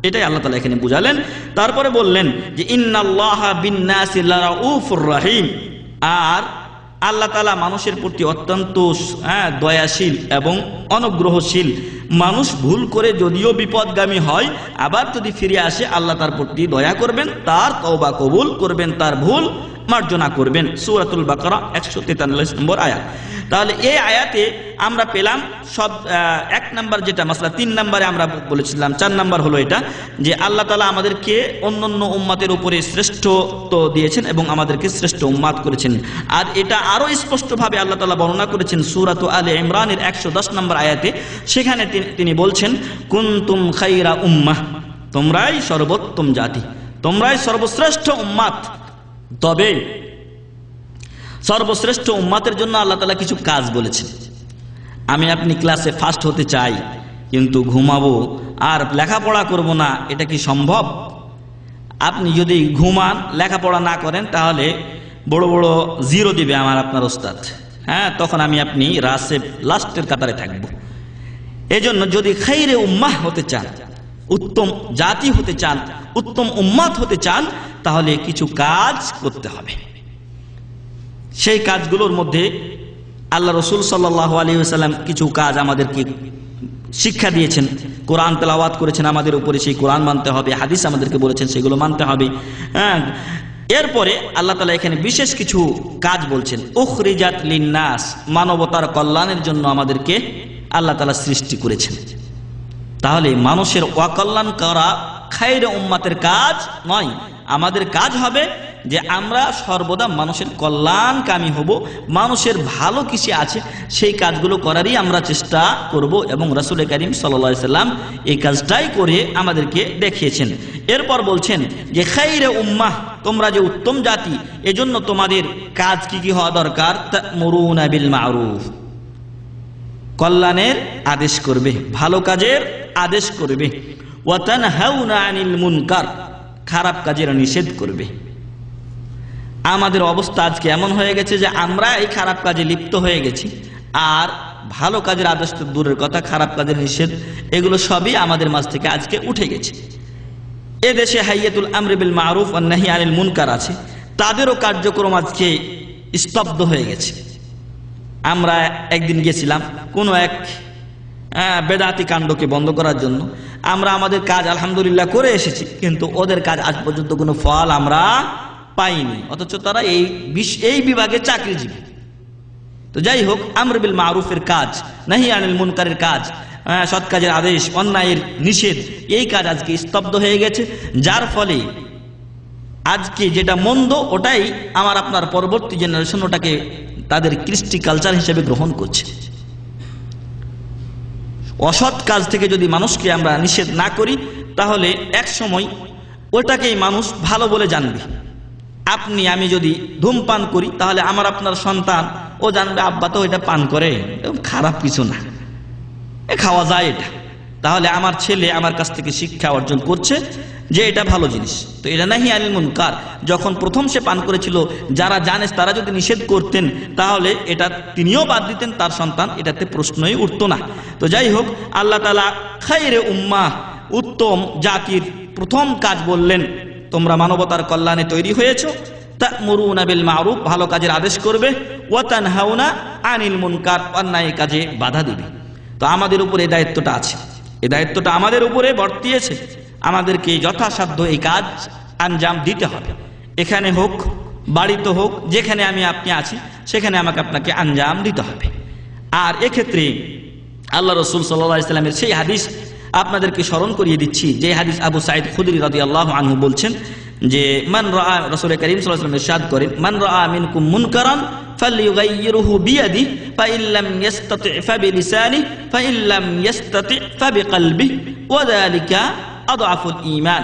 এটাই আল্লাহ তাআলা এখানে বুঝালেন। তারপরে বললেন যে ইন্নাল্লাহা বিন-নাসি লারাউফুর রহিম, আর আল্লাহ তাআলা মানুষের প্রতি অত্যন্ত দয়াশীল এবং অনুগ্রহশীল। মানুষ ভুল করে যদিও বিপদগামী হয়, আবার যদি ফিরে আসে আল্লাহ তার প্রতি দয়া করবেন, তার তওবা কবুল করবেন, তার ভুল মার্জনা করবেন। সূরাতুল বাকারা 143 নম্বর আয়াত। তাহলে এই আয়াতে আমরা পেলাম সব 1 নাম্বার যেটা মাসলা, 3 নম্বরে আমরা বলেছিলাম, 4 নাম্বার হলো এটা যে আল্লাহ তাআলা আমাদেরকে অন্যান্য উম্মতের উপরে শ্রেষ্ঠত্ব দিয়েছেন এবং আমাদেরকে শ্রেষ্ঠ উম্মত করেছেন। আর এটা আরো স্পষ্টভাবে আল্লাহ তাআলা বর্ণনা করেছেন সূরাত আলে ইমরানের 110 নম্বর আয়াতে। সেখানে তিনি বলছেন কুনতুম খায়রা উম্মাহ, তোমরাই সর্বোত্তম জাতি, তোমরাই সর্বশ্রেষ্ঠ উম্মত। তবে সর্বশ্রেষ্ঠ উম্মতের জন্য আল্লাহ তাআলা কিছু কাজ বলেছেন। আমি আপনি ক্লাসে ফার্স্ট হতে চাই, কিন্তু ঘুমাবো আর লেখাপড়া করব না, এটা কি সম্ভব? আপনি যদি ঘুমান, লেখাপড়া না করেন, তাহলে বড় বড় জিরো দিবে আপনার ওস্তাদ, তখন আমি আপনি লাস্টের কাতারে থাকব। এজন্য যদি খায়রে উম্মাহ হতে চান, উত্তম জাতি হতে চান, উত্তম উম্মত হতে চান, তাহলে কিছু কাজ করতে হবে। সেই কাজগুলোর মধ্যে আল্লাহ রাসূল সাল্লাল্লাহু আলাইহি ওয়াসাল্লাম কিছু কাজ আমাদেরকে শিক্ষা দিয়েছেন। কোরআন তেলাওয়াত করেছেন আমাদের উপরে, সেই কোরআন মানতে হবে। হাদিস আমাদেরকে বলেছেন, সেগুলো মানতে হবে। এরপরে আল্লাহ তাআলা এখানে বিশেষ কিছু কাজ বলছেন। উখরিজাত লিন্নাস, মানবতার কল্যাণের জন্য আমাদেরকে আল্লাহ তাআলা সৃষ্টি করেছেন। তাহলে মানুষের অকল্যাণ করা খায়রে উম্মতের কাজ নয়। আমাদের কাজ হবে যে আমরা সর্বদা মানুষের কল্যাণকামী হব, মানুষের ভালো কিছু আছে সেই কাজগুলো করারই আমরা চেষ্টা করব, এবং রাসূল করিম সাল্লাল্লাহু আলাইহি সাল্লাম এই কাজটাই করে আমাদেরকে দেখিয়েছেন। এরপর বলছেন যে খায়রে উম্মাহ, তোমরা যে উত্তম জাতি, এজন্য তোমাদের কাজ কি কি হওয়া দরকার? তা'মুরুনা বিল মা'রুফ, কল্যাণের আদেশ করবে, ভালো কাজের আদেশ করবে। ওয়া তানহাউনা আনিল মুনকার, খারাপ কাজের নিষেধ করবে। আমাদের অবস্থা আজকে এমন হয়ে গেছে যে আমরা এই খারাপ কাজে লিপ্ত হয়ে গেছি, আর ভালো কাজের আদেশ তো দূরের কথা, খারাপ কাজের নিষেধ এগুলো সবই আমাদের মাঝ থেকে আজকে উঠে গেছে। এদেশে হাইয়াতুল আমরি বিল মারুফ ওয়ান নাহি আনিল মুনকার আছে, তাদেরও কার্যক্রম আজকে স্তব্ধ হয়ে গেছে। আমরা একদিন গেছিলাম কোনো এক বেদাতি কাণ্ডকে বন্ধ করার জন্য। আমরা আমাদের কাজ আলহামদুলিল্লাহ করে এসেছি, কিন্তু ওদের কাজ আজ পর্যন্ত কোনো ফল আমরা পাইনি, অথচ তারা এই বিভাগে চাকরিজীবী। তো যাই হোক, আমর বিল মারুফের কাজ, নাহি আনিল মুনকারের কাজ, সৎ কাজের আদেশ, অন্যায়ের নিষেধ, এই কাজ আজকে স্তব্ধ হয়ে গেছে। যার ফলে আজকে যেটা মন্দ ওটাই আমার আপনার পরবর্তী জেনারেশন ওটাকে তাদের কৃষ্টি কালচার হিসেবে গ্রহণ করছে। অসৎ কাজ থেকে যদি মানুষকে আমরা নিষেধ না করি তাহলে এক সময় ওটাকেই মানুষ ভালো বলে জানবে। আপনি আমি যদি ধূমপান করি তাহলে আমার আপনার সন্তান ও জানবে আব্বা তো এটা পান করে, খারাপ কিছু না, খাওয়া যায় এটা। তাহলে আমার ছেলে আমার কাছ থেকে শিক্ষা অর্জন করছে যে এটা ভালো জিনিস। তো এটা নাহি আনিল মুনকার। যখন প্রথম সে পান করেছিল, যারা জানে তারা যদি নিষেধ করতেন তাহলে এটা তিনিও বাদ দিতেন, তার সন্তান, এটাতে প্রশ্নই উঠতো না। তো যাই হোক, আল্লাহ তাআলা খায়রে উম্মাহ, উত্তম জাতির প্রথম কাজ বললেন, তোমরা মানবতার কল্যাণে তৈরি হয়েছো। তা'মুরুনা বিল মারুফ, ভালো কাজের আদেশ করবে, ওয়া তানহাউনা আনিল মুনকার, অন্যায় কাজে বাধা দিবে। তো আমাদের উপরে এই দায়িত্বটা আছে, এই দায়িত্বটা আমাদের উপরে বর্তিয়েছে। আমাদেরকে যথাসাধ্য এই কাজ আঞ্জাম দিতে হবে। এখানে হোক, বাড়িতে হোক, যেখানে আমি আপনি আছি সেখানে আমাকে আপনাকে আঞ্জাম দিতে হবে। আর এক্ষেত্রে আল্লাহ রাসূল সাল্লাল্লাহু আলাইহি ওয়াসাল্লামের সেই হাদিস আপনাদেরকে স্মরণ করিয়ে দিচ্ছি, যে হাদিস আবু সাঈদ খুদরি রাদিয়াল্লাহু আনহু বলছেন যে মান রাআ, রাসূল কারীম সাল্লাল্লাহু আলাইহি ওয়াসাল্লাম ইরশাদ করেন, মান রাআ মিনকুম মুনকারান ফালইয়ুগাইয়িরহু বিয়াদিহি ফাইল্লাম ইস্তাতি' ফাবিলিসানিহি ফাইল্লাম ইস্তাতি' ফাবিকলবিহি ওয়া যালিকা আদআফুল ঈমান।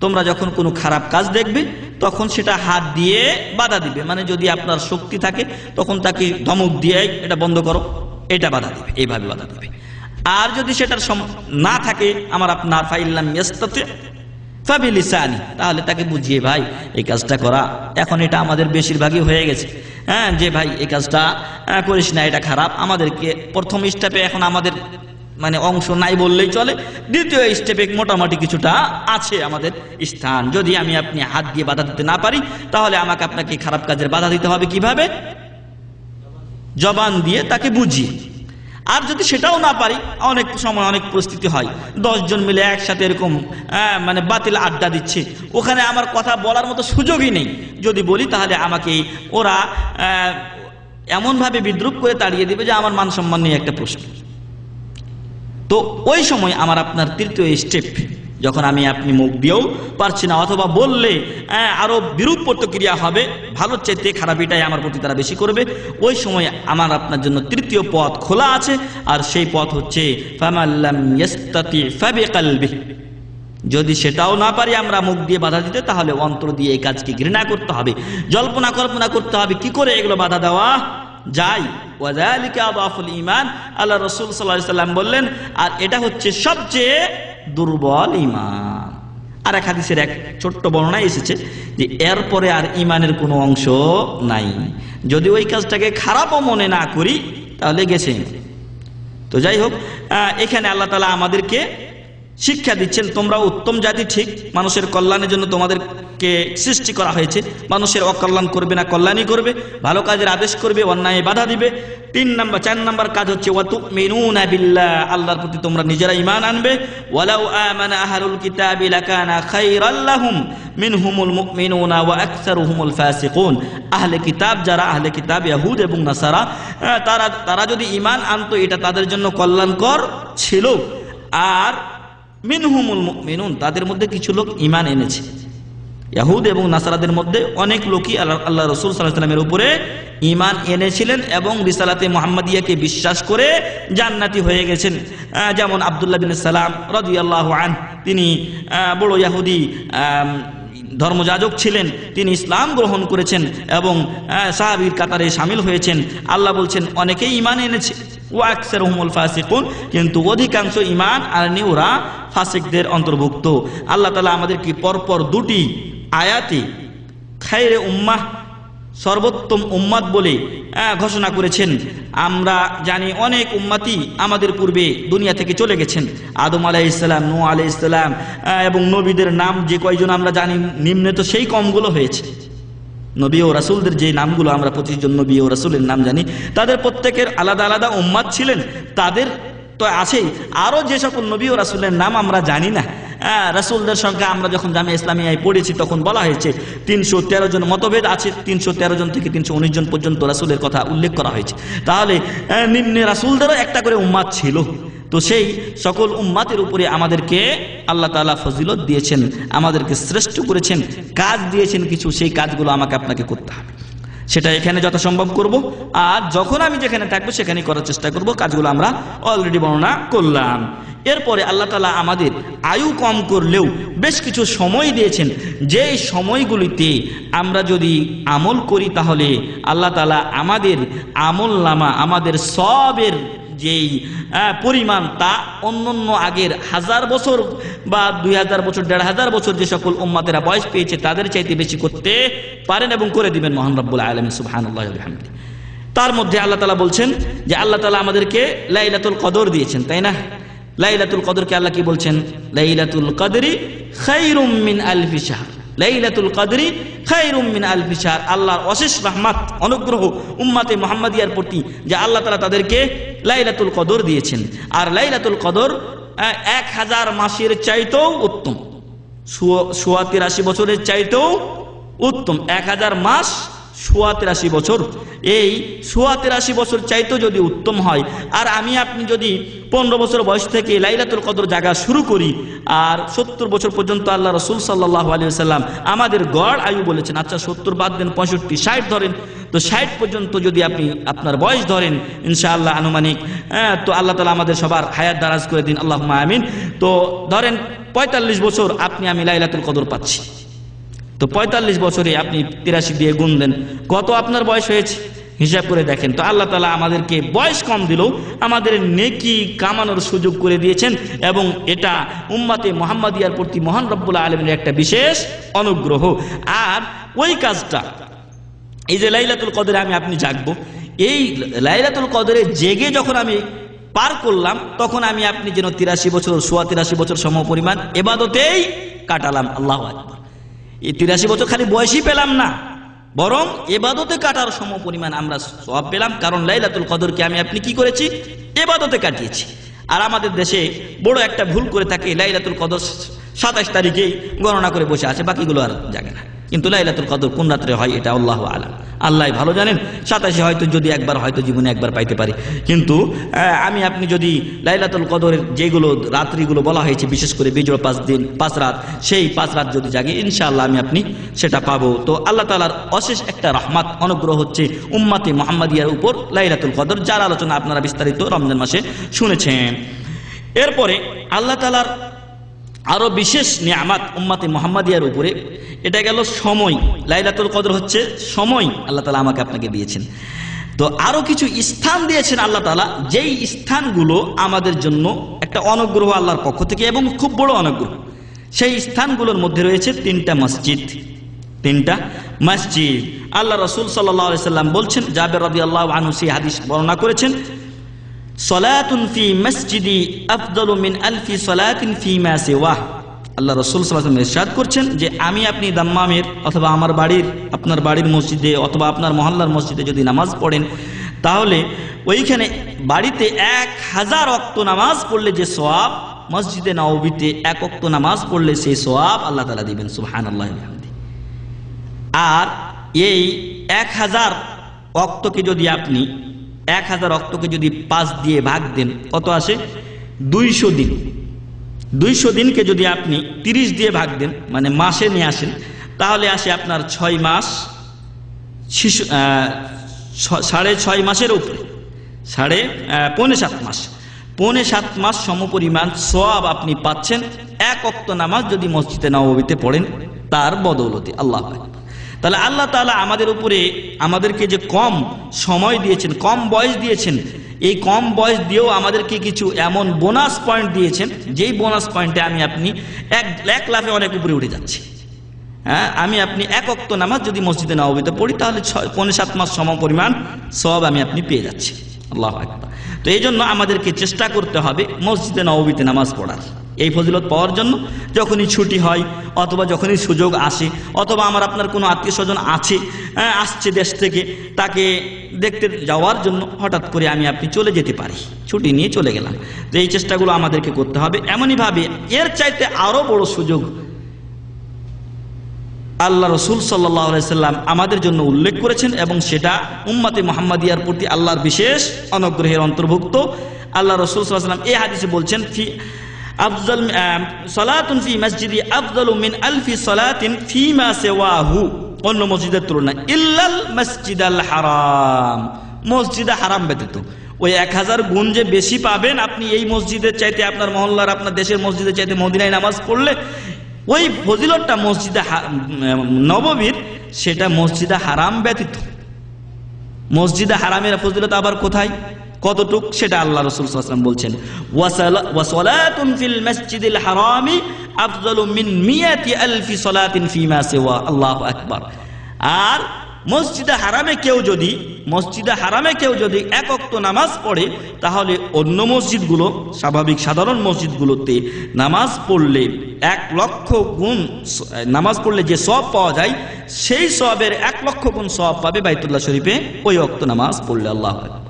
তোমরা যখন কোনো খারাপ কাজ দেখবে তখন সেটা হাত দিয়ে বাধা দিবে, মানে যদি আপনার শক্তি থাকে তখন তাকে ধমক দিয়ে এটা বন্ধ করো, এটা বাধা দিবে, এইভাবে বাধা দিবে। আর যদি সেটার না থাকে আমার আপনার ফাইল্লাম ইস্তাতি' ফাবিলিসানি, তাহলে তাকে বুঝিয়ে ভাই এই কাজটা করা। এখন এটা আমাদের বেশিরভাগই হয়ে গেছে, যে ভাই এই কাজটা করিস না, এটা খারাপ। আমাদেরকে প্রথম স্টেপে এখন আমাদের মানে অংশ নাই বললেই চলে, দ্বিতীয় স্টেপে মোটামুটি কিছুটা আছে আমাদের স্থান। যদি আমি আপনি হাত দিয়ে বাধা দিতে না পারি তাহলে আমাকে আপনাকে খারাপ কাজের বাধা দিতে হবে কিভাবে? জবান দিয়ে তাকে বুঝিয়ে। আর যদি সেটাও না পারি, অনেক সময় অনেক পরিস্থিতি হয় 10 জন মিলে একসাথে এরকম মানে বাতিল আড্ডা দিচ্ছে, ওখানে আমার কথা বলার মতো সুযোগই নেই। যদি বলি তাহলে আমাকে ওরা এমনভাবে বিদ্রুপ করে তাড়িয়ে দিবে যে আমার মান সম্মান নিয়ে একটা প্রশ্ন। তো ওই সময় আমার আপনার তৃতীয় স্টেপ, যখন আমি আপনি মুখ দিয়েও পারছি না, অথবা বললে আরো বিরূপ প্রতিক্রিয়া হবে, ভালো চাইতে খারাপিটাই আমার প্রতি তারা বেশি করবে, ওই সময় আমার আপনার জন্য তৃতীয় পথ খোলা আছে। আর সেই পথ হচ্ছে ফামাল্লাম ইস্তাতি' ফাবিকলবিহি। যদি সেটাও না পারি আমরা মুখ দিয়ে বাধা দিতে, তাহলে অন্তর দিয়ে এই কাজকে ঘৃণা করতে হবে, জল্পনা কল্পনা করতে হবে কি করে এগুলো বাধা দেওয়া যায়। ওয়াযালিকা আদআফুল ঈমান, আল্লাহ রাসূল সাল্লাল্লাহু আলাইহি ওয়াসাল্লাম বললেন, আর এটা হচ্ছে সবচেয়ে দুর্বল ঈমান। আর এক হাদিসের এক ছোট্ট বর্ণনা এসেছে যে এরপরে আর ঈমানের কোনো অংশ নাই, যদি ওই কাজটাকে খারাপও মনে না করি তাহলে গেছে। তো যাই হোক, এখানে আল্লাহ তাআলা আমাদেরকে শিক্ষা দিচ্ছেন, তোমরা উত্তম জাতি, ঠিক, মানুষের কল্যাণের জন্য তোমাদেরকে সৃষ্টি করা হয়েছে। মানুষের অকল্যাণ করবে না, কল্যাণই করবে, ভালো কাজের আদেশ করবে, অন্যায় বাধা দিবে। 4 নম্বর কাজ হচ্ছে ওয়া তুমিনুনা বিল্লাহ, আল্লাহর প্রতি তোমরা নিজেরা ঈমান আনবে। ওয়ালাউ আমানা আহলুল কিতাবি লাকানা খায়রাল লাহুম মিনহুমুল মুমিনুনা ওয়া আকসারুহুমুল ফাসিকুন। আহলে কিতাব যারা, আহলে কিতাব ইহুদ এবং নাসারা, তারা যদি ঈমান আনতো এটা তাদের জন্য কল্যাণকর ছিল। আর মিনহুমুল মুমিনুন, তাদের মধ্যে কিছু লোক ঈমান এনেছে। ইহুদ এবং নাসারাদের মধ্যে অনেক লোকই আল্লাহ রাসূল সাল্লাল্লাহু আলাইহি ওয়াসাল্লামের উপরে ঈমান এনেছিলেন এবং রিসালাতে মুহাম্মাদিয়াকে বিশ্বাস করে জান্নাতি হয়ে গেছেন। যেমন আব্দুল্লাহ বিন সালাম রাদিয়াল্লাহু আনহু, তিনি বড় ইহুদি ধর্মযাজক ছিলেন, তিনি ইসলাম গ্রহণ করেছেন এবং সাহাবীর কাতারে শামিল হয়েছেন। আল্লাহ বলছেন অনেকেই ঈমান এনেছে, ওয়া আকসারুহুমুল ফাসিকুন, কিন্তু অধিকাংশ ঈমান আনেনি, ওরা ফাসিকদের অন্তর্ভুক্ত। আল্লাহ তাআলা আমাদেরকে পরপর 2টি আয়াতে খায়রে উম্মাহ, সর্বোত্তম উম্মাত বলে ঘোষণা করেছেন। আমরা জানি অনেক উম্মতি আমাদের পূর্বে দুনিয়া থেকে চলে গেছেন, আদম আলাইহিস সালাম, নূহ আলাইহিস সালাম, এবং নবীদের নাম যে কয়জন আমরা জানি নিম্নে তো সেই কমগুলো হয়েছে। নবী ও রাসূলদের যে নামগুলো আমরা 25 জন নবী ও রাসূলের নাম জানি, তাদের প্রত্যেকের আলাদা আলাদা উম্মাত ছিলেন। তাদের তো আছেই, আরও যে সকল নবী ও রাসূলের নাম আমরা জানি না। রাসূলদের সংখ্যা আমরা যখন জামিয়া ইসলামিয়ায় পড়েছি তখন বলা হয়েছে 313 জন, মতভেদ আছে 313 জন থেকে 319 জন পর্যন্ত রাসূলের কথা উল্লেখ করা হয়েছে। তাহলে নিম্নে রাসূলদেরও একটা করে উম্মাত ছিল। তো সেই সকল উম্মাতের উপরে আমাদেরকে আল্লাহ তাআলা ফজিলত দিয়েছেন, আমাদেরকে শ্রেষ্ঠ করেছেন, কাজ দিয়েছেন কিছু, সেই কাজগুলো আমাকে আপনাকে করতে হবে। সেটা এখানে যথাসম্ভব করব, আর যখন আমি যেখানে থাকবো সেখানেই করার চেষ্টা করব। কাজগুলো আমরা অলরেডি বর্ণনা করলাম। এরপরে আল্লাহ তাআলা আমাদের আয়ু কম করলেও বেশ কিছু সময় দিয়েছেন, যেই সময়গুলিতে আমরা যদি আমল করি তাহলে আল্লাহ তাআলা আমাদের আমলনামা, আমাদের সবের যেই পরিমাণ তা অন্যান্য আগের 1000 বছর বা 2000 বছর 1500 বছর যে সকল উম্মাতেরা বয়স পেয়েছে তাদের চাইতে বেশি করতে পারেন এবং করে দিবেন মহান রব্বুল আলামিন সুবহানাল্লাহি ওয়া বিহামদিহি। তার মধ্যে আল্লাহ তাআলা বলছেন যে আল্লাহ তাআলা আমাদেরকে লাইলাতুল কদর দিয়েছেন, তাই না? লাইলাতুল কদরকে আল্লাহ কি বলছেন? লাইলাতুল কদরি খায়রুম মিন আলফি শাহর। লাইলাতুল কদরি খায়রুম মিন আলফি শাহর। আল্লাহর অশেষ রহমত অনুগ্রহ উম্মতে মুহাম্মাদিয়ার প্রতি যে আল্লাহ তাআলা তাদেরকে লাইলাতুল কদর দিয়েছেন। আর লাইলাতুল কদর 1000 মাসের চাইতেও উত্তম, 83 বছরের চাইতেও উত্তম। 1000 মাস 83 বছর, এই 83 বছর চাইতেও যদি উত্তম হয়, আর আমি আপনি যদি 15 বছর বয়স থেকে লাইলাতুল কদর জাগা শুরু করি আর 70 বছর পর্যন্ত আল্লাহ রাসূল সাল্লাল্লাহু আলাইহি ওয়াসাল্লাম আমাদের গড় আয়ু বলেছেন। আচ্ছা 70 বাদ দেন, 65 60 ধরেন, তো 60 পর্যন্ত যদি আপনি আপনার বয়স ধরেন ইনশাআল্লাহ আনুমানিক, তো আল্লাহ তাআলা আমাদের সবার হায়াত দারাজ করে দিন, আল্লাহুম্মা আমিন। তো ধরেন 45 বছর আপনি আমি লাইলাতুল কদর পাচ্ছি, তো 45 বছরে আপনি 83 দিয়ে গুণ দেন, কত আপনার বয়স হয়েছে হিসাব করে দেখেন। তো আল্লাহ তাআলা আমাদেরকে বয়স কম দিলেও আমাদের নেকি কামানোর সুযোগ করে দিয়েছেন, এবং এটা উম্মতে মুহাম্মাদিয়ার প্রতি মহান রব্বুল আলামিনের একটা বিশেষ অনুগ্রহ। আর ওই কাজটা, এই যে লাইলাতুল কদরে আমি আপনি জাগবো, এই লাইলাতুল কদরে জেগে যখন আমি পার করলাম তখন আমি আপনি যেন 83 বছর 83 বছর সমপরিমাণ ইবাদতেই কাটালাম। আল্লাহু আকবার। এই 83 বছর খালি বয়সই পেলাম না, বরং ইবাদতে কাটার সমপরিমাণ আমরা সওয়াব পেলাম, কারণ লাইলাতুল কদরকে আমি আপনি কি করেছি? ইবাদতে কাটিয়েছি। আর আমাদের দেশে বড় একটা ভুল করে থাকে, লাইলাতুল কদর 27 তারিখেই গণনা করে বসে আছে, বাকিগুলো আর জাগে না। কিন্তু লাইলাতুল কদর কোন রাত্রে হয় এটা আল্লাহু আলাম, আল্লাহ ভালো জানেন। 27 হয়তো যদি একবার, হয়তো জীবনে একবার পাইতে পারি, কিন্তু আমি আপনি যদি লাইলাতুল কদরের যেগুলো রাত্রিগুলো বলা হয়েছে, বিশেষ করে বিজয় 5 দিন 5 রাত, সেই 5 রাত যদি জাগি ইনশাআল্লাহ আমি আপনি সেটা পাবো। তো আল্লাহ তাআলার অশেষ একটা রহমত অনুগ্রহ হচ্ছে উম্মতে মুহাম্মাদিয়ার উপর লাইলাতুল কদর, যার আলোচনা আপনারা বিস্তারিত রমজান মাসে শুনেছেন। এরপরে আল্লাহ তাআলার আরো বিশেষ নিয়ামত উম্মতে মুহাম্মাদিয়ার উপরে, এটা গেল সময়। লাইলাতুল কদর হচ্ছে সময় আল্লাহ তাআলা আমাকে আপনাকে দিয়েছেন। তো আরো কিছু স্থান দিয়েছেন আল্লাহ তাআলা, যেই স্থানগুলো আমাদের জন্য একটা অনুগ্রহ আল্লাহর পক্ষ থেকে এবং খুব বড় অনুগ্রহ। সেই স্থানগুলোর মধ্যে রয়েছে 3টা মসজিদ। 3টা মসজিদ আল্লাহ রাসূল সাল্লাল্লাহু আলাইহি সাল্লাম বলছেন, জাবের রাদিয়াল্লাহু আনহু সেই হাদিস বর্ণনা করেছেন, সলাতুন ফি মসজিদি আফদালু মিন আলফি সলাতিন ফিমা সিওয়া। আল্লাহ রাসূল সাল্লাল্লাহু আলাইহি ওয়াসাল্লাম ইরশাদ করছেন যে আমি আপনি দাম্মামের অথবা আমার বাড়ির, আপনার বাড়ির মসজিদে অথবা আপনার মহল্লার মসজিদে যদি নামাজ পড়েন, তাহলে ওইখানে বাড়িতে 1000 ওয়াক্ত নামাজ পড়লে যে সওয়াব, মসজিদে নববীতে 1 ওয়াক্ত নামাজ পড়লে সেই সওয়াব আল্লাহ তাআলা দিবেন। সুবহানাল্লাহি ওয়া বিহামদিহি। আর এই 1000 ওয়াক্তকে যদি আপনি 1000 ওয়াক্তকে যদি 5 দিয়ে ভাগ দেন, কত আসে? 200 দিন। 200 দিনকে যদি আপনি 30 দিয়ে ভাগ দেন, মানে মাসে নিয়ে আসেন, তাহলে আসে আপনার 6 মাস, 6.5 মাসের উপরে, 7.5 মাস, 7.5 মাস সমপরিমাণ সওয়াব আপনি পাচ্ছেন 1 ওয়াক্ত নামাজ যদি মসজিদে নববীতে পড়েন তার বদৌলতে। আল্লাহু আকবার। তাহলে আল্লাহ তাআলা আমাদের উপরে, আমাদেরকে যে কম সময় দিয়েছেন, কম বয়স দিয়েছেন, এই কম বয়স দিয়েও আমাদেরকে কিছু এমন বোনাস পয়েন্ট দিয়েছেন, যেই বোনাস পয়েন্টে আমি আপনি এক লাফে অনেক উপরে উঠে যাচ্ছি। হ্যাঁ, আমি আপনি 1 ওয়াক্ত নামাজ যদি মসজিদে নববীতে পড়ি তাহলে 6.5 মাস সমপরিমাণ সওয়াব আমি আপনি পেয়ে যাচ্ছি। আল্লাহু আকবার। তো এই জন্য আমাদেরকে চেষ্টা করতে হবে মসজিদে নববীতে নামাজ পড়ার, এই ফজিলত পাওয়ার জন্য যখনই ছুটি হয় অথবা যখনই সুযোগ আসে অথবা আমার আপনার কোনো আত্মীয় স্বজন আছে আসছে দেশ থেকে, তাকে দেখতে যাওয়ার জন্য হঠাৎ করে আমি আপনি চলে যেতে পারি, ছুটি নিয়ে চলে গেলাম। তো এই চেষ্টাগুলো আমাদেরকে করতে হবে। এমনইভাবে এর চাইতে আরও বড় সুযোগ আল্লাহ রসুল সাল্লাল্লাহু আলাইহি সাল্লাম আমাদের জন্য উল্লেখ করেছেন এবং সেটা উম্মতে মুহাম্মাদিয়ার প্রতি আল্লাহর বিশেষ অনুগ্রহের অন্তর্ভুক্ত। আল্লাহ রসুল সাল্লাল্লাহু আলাইহি সাল্লাম এই হাদিসে বলছেন, ফি আফজাল সালাতুন ফি মসজিদি আফজালু মিন আলফি সালাতিন ফিমা সিওয়াহু, অন্য মসজিদের তুলনায়, ইল্লাল মসজিদাল হারাম, মসজিদে হারাম ব্যতীত। ওই 1000 গুণ যে বেশি পাবেন আপনি এই মসজিদের চাইতে, আপনার মহল্লার আপনার দেশের মসজিদের চাইতে মদিনায় নামাজ পড়লে, ওই ফজিলতটা মসজিদে নববীর, সেটা মসজিদে হারাম ব্যতীত। মসজিদে হারামের ফজিলত আবার কোথায়, কতটুক, সেটা আল্লাহ রাসূল সাল্লাল্লাহু আলাইহি ওয়াসাল্লাম বলছেন, ওয়াসালাতুন ফিল মসজিদিল হারামি আফজালু মিন মিয়াতি আলফি সালাতিন ফিমা সিওয়া। আল্লাহু আকবার। আর মসজিদে হারামে কেউ যদি এক ওয়াক্ত নামাজ পড়ে, তাহলে অন্য মসজিদগুলো, স্বাভাবিক সাধারণ মসজিদগুলোতে নামাজ পড়লে 1,00,000 গুণ, নামাজ পড়লে যে সওয়াব পাওয়া যায় সেই সওয়াবের 1,00,000 গুণ সওয়াব পাবে বাইতুল্লাহ শরীফে ওই ওয়াক্ত নামাজ পড়লে। আল্লাহু আকবার।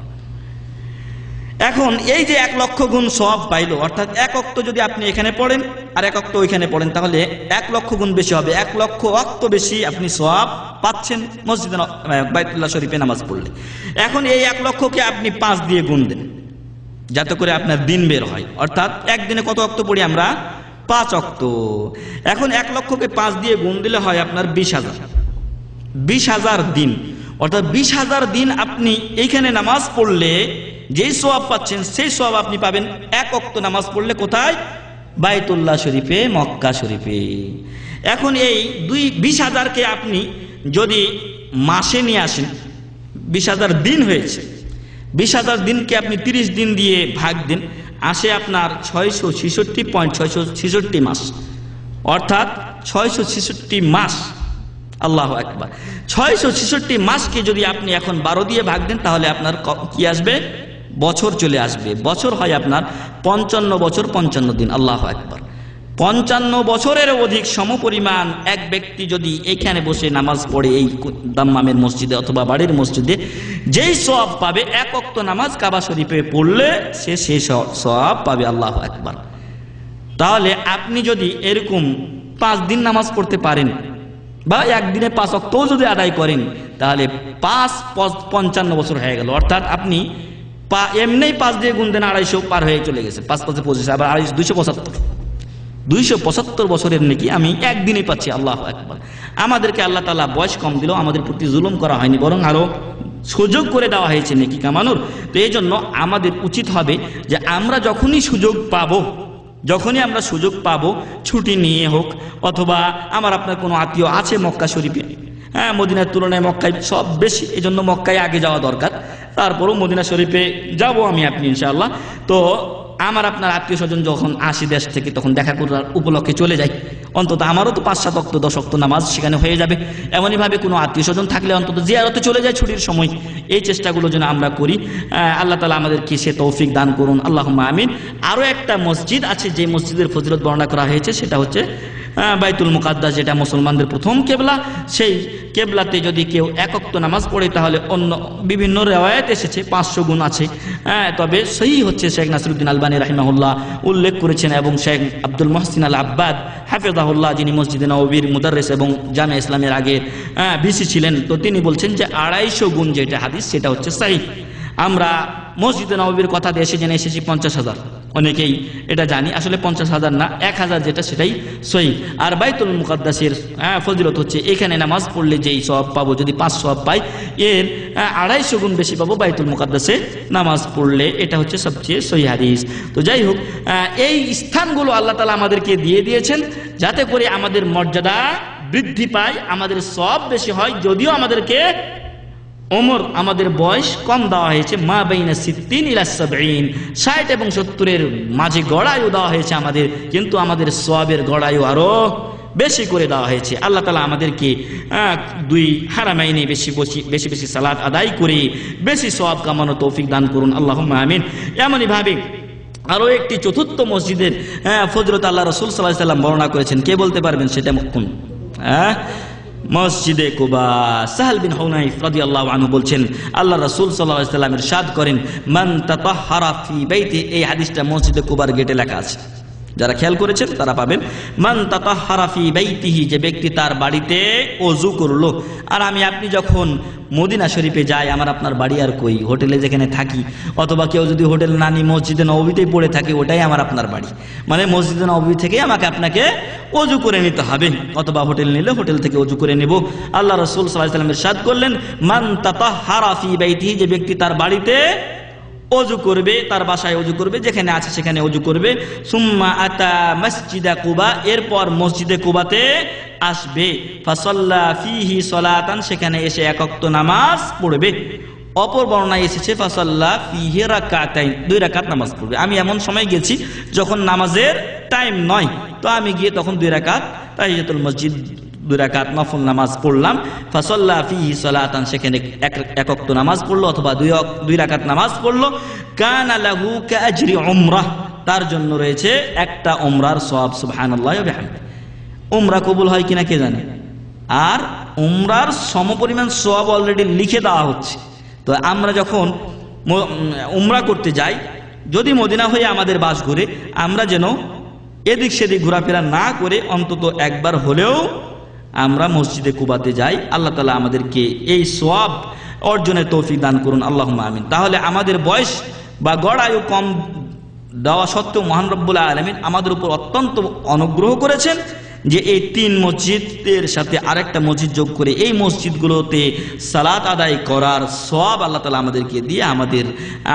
এখন এই যে 1,00,000 গুণ সওয়াব পাইলো, অর্থাৎ এক ওয়াক্ত যদি আপনি এখানে পড়েন আর এক ওয়াক্ত ওইখানে পড়েন, তাহলে 1,00,000 গুণ বেশি হবে, 1,00,000 ওয়াক্ত বেশি আপনি সওয়াব পাচ্ছেন মসজিদে বাইতুল্লাহ শরীফে নামাজ পড়লে। এখন এই 1,00,000কে আপনি 5 দিয়ে গুণ দেন যাতে করে আপনার দিন বের হয়, অর্থাৎ একদিনে কত ওয়াক্ত পড়ি আমরা, 5 ওয়াক্ত। এখন 1,00,000কে 5 দিয়ে গুণ দিলে হয় আপনার 20,000 দিন, অর্থাৎ 20,000 দিন আপনি এইখানে নামাজ পড়লে যেই সওয়াব পাচ্ছেন সেই সওয়াব আপনি পাবেন এক ওয়াক্ত নামাজ পড়লে কোথায়, বাইতুল্লাহ শরীফে, মক্কা শরীফে। এখন এই 20,000কে আপনি যদি মাসে নিয়ে আসেন, 20,000 দিন হয়েছে, 20,000 দিনকে আপনি 30 দিন দিয়ে ভাগ দিন, আসে আপনার 666.666 মাস, অর্থাৎ 666 মাস। আল্লাহু আকবার। 666 মাসকে যদি আপনি এখন 12 দিয়ে ভাগ দেন, তাহলে আপনার কি আসবে, বছর চলে আসবে। বছর হয় আপনার 55 বছর 55 দিন। আল্লাহু আকবার। 55 বছরের অধিক সমপরিমাণ এক ব্যক্তি যদি এখানে বসে নামাজ পড়ে এই দাম্মামের মসজিদে অথবা বাড়ির মসজিদে, যেই সওয়াব পাবে এক ওয়াক্ত নামাজ কাবা শরীফে পড়লে সে সেই সওয়াব পাবে। আল্লাহু আকবার। তাহলে আপনি যদি এরকম 5 দিন নামাজ পড়তে পারেন বা একদিনে 5 ওয়াক্তও যদি আদায় করেন, তাহলে 55 বছর হয়ে গেল। অর্থাৎ আপনি এমনিই 5 দিয়ে গুণ দেন, 250 পার হয়ে চলে গেছে, 5 5 25, আবার 275 বছরের নাকি আমি একদিনেই পাচ্ছি। আল্লাহু আকবার। আমাদেরকে আল্লাহ তাআলা বয়স কম দিল, আমাদের প্রতি জুলুম করা হয়নি, বরং আরো সুযোগ করে দেওয়া হয়েছে নেকি কামানোর। তো এই জন্য আমাদের উচিত হবে যে আমরা যখনই আমরা সুযোগ পাবো, ছুটি নিয়ে হোক অথবা আমার আপনার কোনো আত্মীয় আছে মক্কা শরীফে, হ্যাঁ, মদিনার তুলনায় মক্কায় সব বেশি, এই জন্য মক্কায় আগে যাওয়া দরকার, তারপরও মদিনা শরীফে যাব আমি আপনি ইনশাআল্লাহ। তো আমার আপনার আত্মীয় স্বজন যখন আসি দেশ থেকে, তখন দেখা করার উপলক্ষে চলে যাই, অন্তত আমারও তো 5-7 ওয়াক্ত 10 ওয়াক্ত নামাজ সেখানে হয়ে যাবে। এমনইভাবে কোনো আত্মীয় স্বজন থাকলে অন্তত জিয়ারতে চলে যায় ছুটির সময়। এই চেষ্টাগুলো যেন আমরা করি। আল্লাহ তাআলা আমাদেরকে সে তৌফিক দান করুন, আল্লাহুম্মা আমিন। আরও একটা মসজিদ আছে যে মসজিদের ফজিলত বর্ণনা করা হয়েছে, সেটা হচ্ছে বাইতুল মুকাদ্দাস, যেটা মুসলমানদের প্রথম কেবলা। সেই কেবলাতে যদি কেউ এক ওয়াক্ত নামাজ পড়ে, তাহলে অন্য বিভিন্ন রিওয়ায়াত এসেছে 500 গুণ আছে, তবে সহি হচ্ছে শেখ নাসিরউদ্দিন আলবানী রাহিমাহুল্লাহ উল্লেখ করেছেন, এবং শেখ আব্দুল মুহসিন আল আব্বাদ হাফেজাহুল্লাহ, যিনি মসজিদে নববীর মুদাররিস এবং জামে ইসলামের আগে ভিসি ছিলেন, তো তিনি বলছেন যে 250 গুণ যেটা হাদিস, সেটা হচ্ছে সহিহ। আমরা মসজিদে নববীর কথা দেশে জেনে এসেছি 50,000, অনেকেই এটা জানি, আসলে 50,000 না, 1,000 যেটা সেটাই সহিহ। আর বাইতুল মুকাদ্দাসের ফজিলত হচ্ছে এখানে নামাজ পড়লে যেই সওয়াব পাবো, যদি 5 সওয়াব পাই, এর 250 গুণ বেশি পাবো বাইতুল মুকাদ্দাসে নামাজ পড়লে। এটা হচ্ছে সবচেয়ে সহিহ হাদিস। তো যাই হোক, এই স্থানগুলো আল্লাহ তাআলা আমাদেরকে দিয়ে দিয়েছেন যাতে করে আমাদের মর্যাদা বৃদ্ধি পায়, আমাদের সওয়াব বেশি হয়। যদিও আমাদেরকে আমাদের বয়স কম দেওয়া হয়েছে, মা বাইনা 60 ইলা 70, 60 এবং 70-এর মাঝে গড়ায়ু দেওয়া হয়েছে আমাদের, কিন্তু আমাদের সওয়াবের গড়ায়ু আরো বেশি করে দেওয়া হয়েছে। আল্লাহ তাআলা আমাদেরকে 2 হারামাইনে বেশি বেশি সালাত আদায় করে বেশি সওয়াব কামানো তৌফিক দান করুন, আল্লাহুম্মা আমিন। এমনইভাবে আরো একটি চতুর্থ মসজিদের ফজলত আল্লাহ রাসূল সাল্লাল্লাহু আলাইহি ওয়াসাল্লাম বর্ণনা করেছেন। কে বলতে পারবেন সেটা? কোন মসজিদে কুবা। সাহল বিন হুনাইফ রাদিয়াল্লাহু আনহু বলছেন আল্লাহ রাসূল সাল্লাল্লাহু আলাইহি ওয়াসাল্লাম ইরশাদ করেন, মান তাতাহহারা ফি বাইতি, এই হাদিসটা মসজিদে কুবার গেটে লেখা আছে, যারা খেয়াল করেছেন তারা পাবেন। মান তাতাহহারা ফি বাইতিহি, যে ব্যক্তি তার বাড়িতে ওযু করলো। আর আমি আপনি যখন মদিনা শরীফে যাই, আমার আপনার বাড়ি আর কই, হোটেলে যেখানে থাকি, অথবা কেউ যদি হোটেল না নিয়ে মসজিদে নববীতেই পড়ে থাকে, ওটাই আমার আপনার বাড়ি। মানে মসজিদে নববী থেকে আপনাকে ওযু করে নিতে হবে, অথবা হোটেল নিলে হোটেল থেকে ওযু করে নেব। আল্লাহ রাসূল সাল্লাল্লাহু আলাইহি ওয়াসাল্লাম ইরশাদ করলেন, মান তাতাহহারা ফি বাইতিহি, যে ব্যক্তি তার বাড়িতে ওযু করবে, তার বাসায় ওযু করবে, যেখানে আছে সেখানে ওযু করবে। সুম্মা আতা মসজিদা কুবা, এরপর মসজিদে কুবাতে আসবে। ফাসাল্লা ফিহি সালাতান, সেখানে এসে এক ওয়াক্ত নামাজ পড়বে। অপর বর্ণনায় এসেছে ফাসাল্লা ফিহি রাকাতাইন, 2 রাকাত নামাজ পড়বে। আমি এমন সময় গেছি যখন নামাজের টাইম নয়, তো আমি গিয়ে তখন 2 রাকাত তাহিয়াতুল মসজিদ, 2 রাকাত নফল নামাজ পড়লাম। ফাসাল্লা ফিহি সালাতান, সেখানে এক ওয়াক্ত নামাজ পড়লো, অথবা 2 রাকাত নামাজ পড়লো। কানা লাহু কাআজরি উমরাহ, তার জন্য রয়েছে একটা উমরার সওয়াব। সুবহানাল্লাহি ওয়া বিহামদিহি। উমরা কবুল হয় কিনা কে জানে? আর উমরার সমপরিমাণ সওয়াব অলরেডি লিখে দেওয়া হচ্ছে। তো আমরা যখন উমরা করতে যাই, যদি মদিনা হয়ে আমাদের বাস ঘুরে, আমরা যেন এদিক সেদিক ঘোরাফেরা না করে অন্তত একবার হলেও আমরা মসজিদে কুবাতে যাই। আল্লাহ তাআলা আমাদেরকে এই সওয়াব অর্জনের তৌফিক দান করুন, আল্লাহুম্মা আমিন। তাহলে আমাদের বয়স বা গড় আয়ু কম দেওয়া সত্ত্বেও মহান রব্বুল আলামিন আমাদের উপর অত্যন্ত অনুগ্রহ করেছেন যে এই 3 মসজিদের সাথে আরেকটা মসজিদ যোগ করে এই মসজিদগুলোতে সালাত আদায় করার সওয়াব আল্লাহ তাআলা আমাদেরকে দিয়ে আমাদের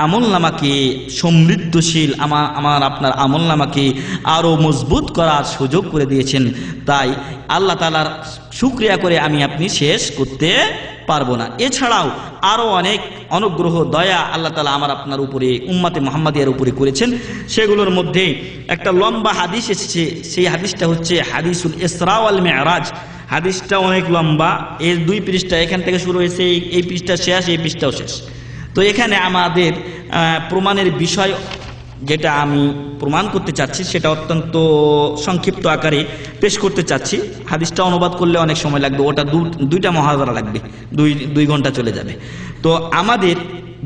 আমলনামাকে সমৃদ্ধশীল, আমার আপনার আমলনামাকে আরো মজবুত করার সুযোগ করে দিয়েছেন। তাই আল্লাহ তাআলার শুকরিয়া করে আমি আপনি শেষ করতে পারবো না। এছাড়াও আরো অনেক অনুগ্রহ দয়া আল্লাহ তাআলা আমার আপনার উপরে, উম্মতে মুহাম্মাদিয়ার উপরে করেছেন। সেগুলোর মধ্যে একটা লম্বা হাদিস এসেছে, সেই হাদিসটা হচ্ছে হাদিসুল ইসরা ওয়াল মি'রাজ। হাদিসটা অনেক লম্বা, এর 2 পৃষ্ঠা, এখান থেকে শুরু হয়েছে, এই পৃষ্ঠা শেষ, এই পৃষ্ঠাও শেষ। তো এখানে আমাদের প্রমাণের বিষয় যেটা আমি প্রমাণ করতে চাচ্ছি সেটা অত্যন্ত সংক্ষিপ্ত আকারে পেশ করতে চাচ্ছি। হাদিসটা অনুবাদ করলে অনেক সময় লাগবে, ওটা 2টা মহাজারা লাগবে, 2 ঘন্টা চলে যাবে। তো আমাদের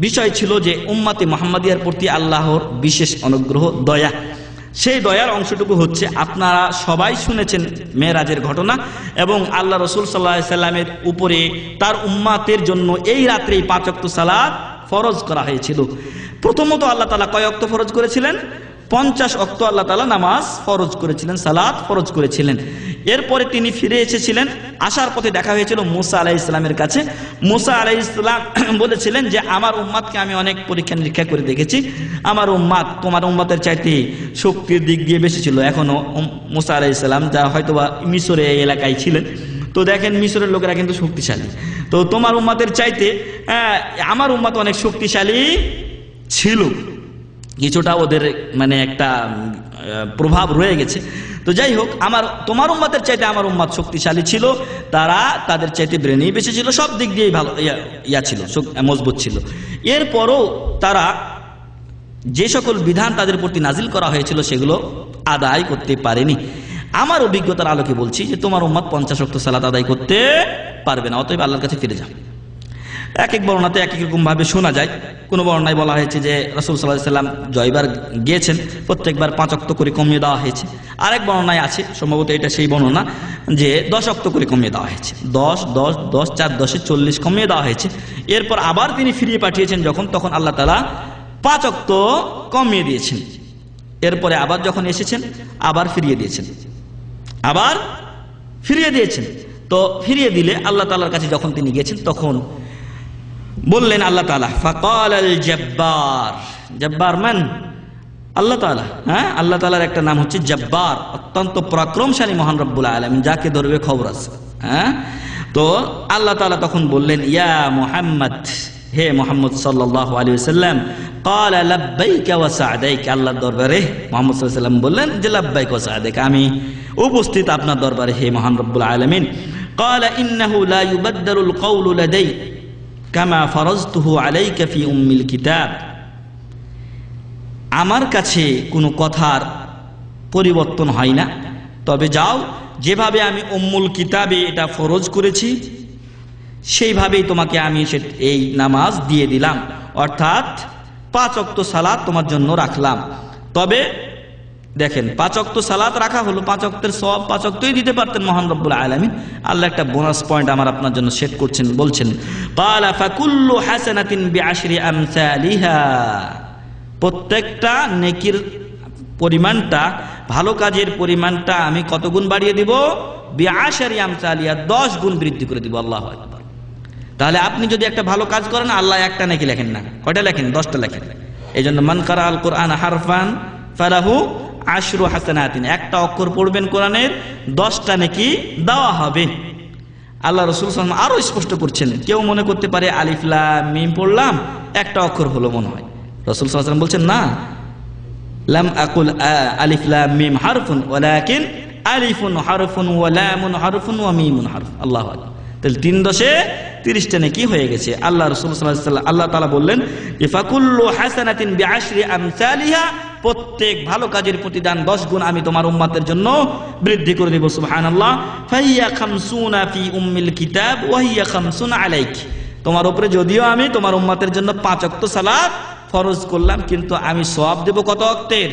বিষয় ছিল যে উম্মতে মুহাম্মাদিয়ার প্রতি আল্লাহর বিশেষ অনুগ্রহ, দয়া। সেই দয়ার অংশটুকু হচ্ছে, আপনারা সবাই শুনেছেন মেরাজের ঘটনা, এবং আল্লাহ রাসূল সাল্লাল্লাহু আলাইহি সাল্লামের উপরে তার উম্মতের জন্য এই রাত্রে 5 ওয়াক্ত সালাত ফরজ করা হয়েছিল। প্রথমত আল্লাহ তাআলা কয় ওয়াক্ত ফরজ করেছিলেন? 50 ওয়াক্ত আল্লাহ তাআলা নামাজ ফরজ করেছিলেন, সালাত ফরজ করেছিলেন। এরপরে তিনি ফিরে এসেছিলেন, আসার পথে দেখা হয়েছিল মুসা আলাইহিস সালামের কাছে। মুসা আলাইহিস সালাম বলেছিলেন যে আমার উম্মতকে আমি অনেক পরীক্ষা নিরীক্ষা করে দেখেছি, আমার উম্মত তোমার উম্মতের চাইতে শক্তির দিক দিয়ে বেশি ছিল। এখনো মুসা আলাইহিস সালাম, যা হয়তোবা মিশরে এই এলাকায় ছিলেন, তো দেখেন মিশরের লোকেরা কিন্তু শক্তিশালী, তো তোমার উম্মতের চাইতে আমার উম্মত অনেক শক্তিশালী ছিল, কিছুটা ওদের মানে একটা প্রভাব রয়ে গেছে। তো যাই হোক, তোমার উম্মতের চাইতে আমার উম্মত শক্তিশালী ছিল, তারা তাদের চাইতে ব্রেনই বেশি ছিল, সব দিক দিয়েই ভালো ছিল, মজবুত ছিল। এরপরও তারা যে সকল বিধান তাদের প্রতি নাজিল করা হয়েছিল সেগুলো আদায় করতে পারেনি। আমার অভিজ্ঞতার আলোকে বলছি যে তোমার উম্মত 50 ওয়াক্ত সালাত আদায় করতে পারবে না, অতএব আল্লাহর কাছে ফিরে যাও। এক এক বর্ণনাতে এক এক রকম ভাবে শোনা যায়। কোনো বর্ণনায় বলা হয়েছে যে রাসূল সাল্লাল্লাহু আলাইহি সাল্লাম জয়বার গিয়েছেন, প্রত্যেকবার 5 ওয়াক্ত করে কমিয়ে দেওয়া হয়েছে। আরেক বর্ণনায় আছে, সম্ভবত এটা সেই বর্ণনা, যে 10 ওয়াক্ত করে কমিয়ে দেওয়া হয়েছে, 10 10 10 4 10 40 কমিয়ে দেওয়া হয়েছে। এরপর আবার তিনি ফিরিয়ে পাঠিয়েছেন তখন আল্লাহ তাআলা 5 ওয়াক্ত কমিয়ে দিয়েছেন। এরপরে আবার যখন এসেছেন আবার ফিরিয়ে দিয়েছেন, তো ফিরিয়ে দিলে আল্লাহ তাআলার কাছে যখন তিনি গেছেন তখন বললেন আল্লাহ তাআলা, ফাকাল আল জব্বার। জব্বার মান? আল্লাহ তাআলা। হ্যাঁ, আল্লাহ তাআলার একটা নাম হচ্ছে জব্বার, অত্যন্ত পরাক্রমশালী মহান রব্বুল আলামিন, যাকে ধরবে খবর আছে। হ্যাঁ, তো আল্লাহ তাআলা তখন বললেন, ইয়া মুহাম্মদ, হে মুহাম্মদ সাল্লাল্লাহু আলাইহি ওয়াসাল্লাম, ক্বালা লাব্বাইকা ওয়া সা'দাইকা। আল্লাহর দরবারে মুহাম্মদ সাল্লাল্লাহু আলাইহি ওয়াসাল্লাম বললেন যে লাব্বাইকা ওয়া সা'দাইকা, আমি উপস্থিত আপনার দরবারে হে মহান রব্বুল আলামিন। ক্বালা ইন্নাহু লা ইউবাদদালুল কওলু লাদাই কামা ফারাজতুহু আলাইকা ফি উম্মিল কিতাব। আমার কাছে কোনো কথার পরিবর্তন হয় না, তবে যাও যেভাবে আমি উম্মুল কিতাবে এটা ফরজ করেছি সেইভাবেই তোমাকে আমি এই নামাজ দিয়ে দিলাম, অর্থাৎ 5 ওয়াক্ত সালাত তোমার জন্য রাখলাম। তবে দেখেন 5 ওয়াক্ত সালাত রাখা হলো, 5 ওয়াক্তের সওয়াব 5 ওয়াক্তই দিতে পারতেন মহান রব্বুল আলামিন। আল্লাহ একটা বোনাস পয়েন্ট আমার আপনার জন্য সেট করছেন, বলছেন ক্বালা ফাকুল্লু হাসানাতিন বিআশরি আমসালিহা, প্রত্যেকটা নেকির পরিমাণটা, ভালো কাজের পরিমাণটা আমি কত গুণ বাড়িয়ে দিব? বিআশরি আমসালিহা, 10 গুণ বৃদ্ধি করে দিব। আল্লাহু আকবার। তাহলে আপনি যদি একটা ভালো কাজ করেন, আল্লাহ একটা নেকি লেখেন না, কয়টা লেখেন? 10টা লেখেন। এই জন্য মান কারা আল কোরআন হারফান ফালাহু আশরু হাসানাতিন, একটা অক্ষর পড়বেন কোরআনের 10টা নেকি দেওয়া হবে। আল্লাহ রাসূল সাল্লাল্লাহু আলাইহি ওয়াসাল্লাম আরো স্পষ্ট করছেন, কেউ মনে করতে পারে আলিফ লাম মিম পড়লাম একটা অক্ষর হলো মনে হয়। রাসূল সাল্লাল্লাহু আলাইহি ওয়াসাল্লাম বলছেন না, লাম আকুল আলিফ লাম মিম হারফুন ওয়ালাকিন আলিফুন হারফুন ওয়া লামুন হারফুন ওয়া মিমুন হারফ। আল্লাহু আকবার। তাহলে 3 10 30টা নেকি হয়ে গেছে। আল্লাহ রাসূল সাল্লাল্লাহু আলাইহি ওয়াসাল্লাম, আল্লাহ তাআলা বললেন ফাকুল্লু হাসানাতিন বিআশরি আমসালিহা, প্রত্যেক ভালো কাজের প্রতিদান 10 গুণ আমি তোমার উম্মতের জন্য বৃদ্ধি করে দেব। সুবহানাল্লাহ। ফাহিয়া খামসুনা ফি উম্মিল কিতাব ওয়া হিয়া খামসুন আলাইক, তোমার উপরে যদিও আমি তোমার উম্মতের জন্য 5 ওয়াক্ত সালাত ফরজ করলাম, কিন্তু আমি সওয়াব দেব কত ওয়াক্তের?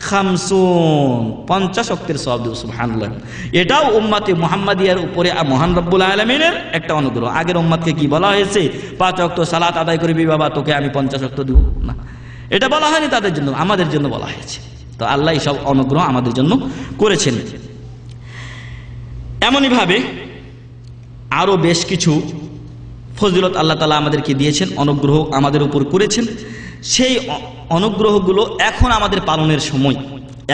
50 ওয়াক্তের সওয়াব দেব। সুবহানাল্লাহ। এটাও উম্মতে মুহাম্মাদিয়ার উপরে মহান রব্বুল আলামিনের একটা অনুগ্রহ। আগের উম্মতকে কি বলা হয়েছে? 5 ওয়াক্ত সালাত আদায় করবি বাবা, তোকে আমি 50 ওয়াক্ত দেব না, এটা বলা হয়নি তাদের জন্য, আমাদের জন্য বলা হয়েছে। তো আল্লাহ সব অনুগ্রহ আমাদের জন্য করেছেন। এমনই ভাবে আরো বেশ কিছু ফজিলত আল্লাহ তাআলা আমাদেরকে দিয়েছেন, অনুগ্রহ আমাদের উপর করেছেন। সেই অনুগ্রহগুলো এখন আমাদের পালনের সময়,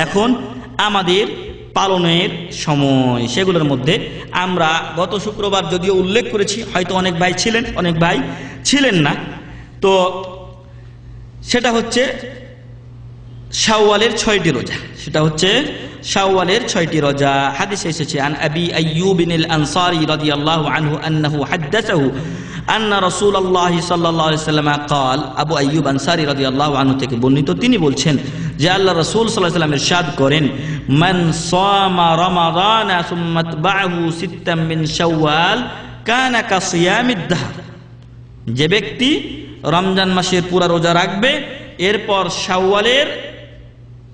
এখন আমাদের পালনের সময়। সেগুলোর মধ্যে আমরা গত শুক্রবার যদিও উল্লেখ করেছি, হয়তো অনেক ভাই ছিলেন, অনেক ভাই ছিলেন না। তো সেটা হচ্ছে শাওয়ালের 6টি রোজা, সেটা হচ্ছে শাওয়ালের 6টি রোজা। হাদিসে এসেছে আন আবি আইয়ুব আল আনসারী রাদিয়াল্লাহু আনহু আন্নাহু হাদাসাহু আন্না রাসূলুল্লাহ সাল্লাল্লাহু আলাইহি ওয়াসাল্লাম قال, আবু আইয়ুব আনসারী রাদিয়াল্লাহু আনহু থেকে বর্ণিত, তিনি বলছেন যে আল্লাহ রাসূল সাল্লাল্লাহু আলাইহি ওয়াসাল্লাম ইরশাদ করেন, মান সামা রমাদানা সুম্মা তাবাহু সিত্তাম মিন শাওয়াল কানা কাসিয়ামিদ দাহর, যে ব্যক্তি রমজান মাসের পুরা রোজা রাখবে, এরপর শাওয়ালের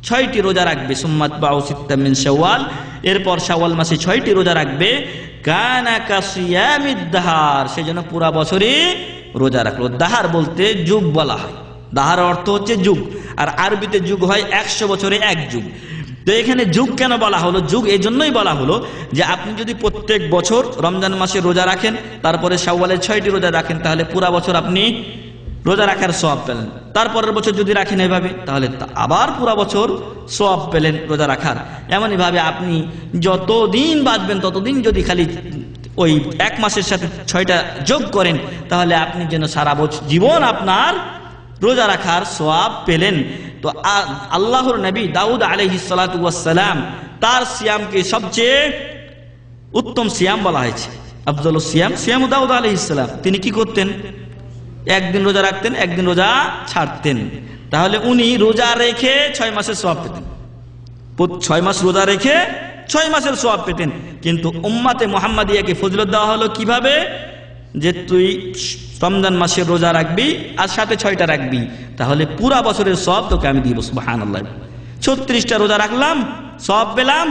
6টি রোজা রাখবে, সুম্মাত বাউ সিত্তাম মিন শাওয়াল, এরপর শাওয়াল মাসে 6টি রোজা রাখবে, কানা কাসিয়ামিদ দাহার, সেজন্য পুরা বছরই রোজা রাখলো। দাহার বলতে যুগ বলা হয়, দাহার অর্থ হচ্ছে যুগ, আর আরবিতে যুগ হয় 100 বছরে 1 যুগ। তো এখানে যুগ কেন বলা হলো? যুগ এই জন্যই বলা হলো যে আপনি যদি প্রত্যেক বছর রমজান মাসে রোজা রাখেন, তারপরে শাওয়ালের 6টি রোজা রাখেন, তাহলে পুরা বছর আপনি রোজা রাখার সওয়াব পেলেন। তারপরের বছর যদি রাখেন এভাবে, তাহলে আবার পুরা বছর সওয়াব পেলেন রোজা রাখার। এমনই ভাবে আপনি যতদিন বাঁচবেন ততদিন যদি খালি ওই 1 মাসের সাথে 6টা যোগ করেন, তাহলে আপনি যেন সারা জীবন আপনার রোজা রাখার সওয়াব পেলেন। তো আল্লাহর নবী দাউদ আলাইহিস সালাতু ওয়াস সালাম, তার সিয়ামকে সবচেয়ে উত্তম সিয়াম বলা হয়েছে, আফজালুস সিয়াম সিয়াম দাউদ আলাইহিস সালাম। তিনি কি করতেন? একদিন রোজা রাখতেন, একদিন রোজা ছাড়তেন। তাহলে উনি রোজা রেখে 6 মাসের সওয়াব পেতেন, 6 মাস রোজা রেখে 6 মাসের সওয়াব পেতেন। কিন্তু উম্মতে মুহাম্মাদিয়াকে ফজিলত দেওয়া হলো কিভাবে? যে তুই রমজান মাসের রোজা রাখবি আর সাথে 6টা রাখবি, তাহলে পুরা বছরের সওয়াব তোকে আমি দিব। সুবহানাল্লাহ। 36টা রোজা রাখলাম, সওয়াব পেলাম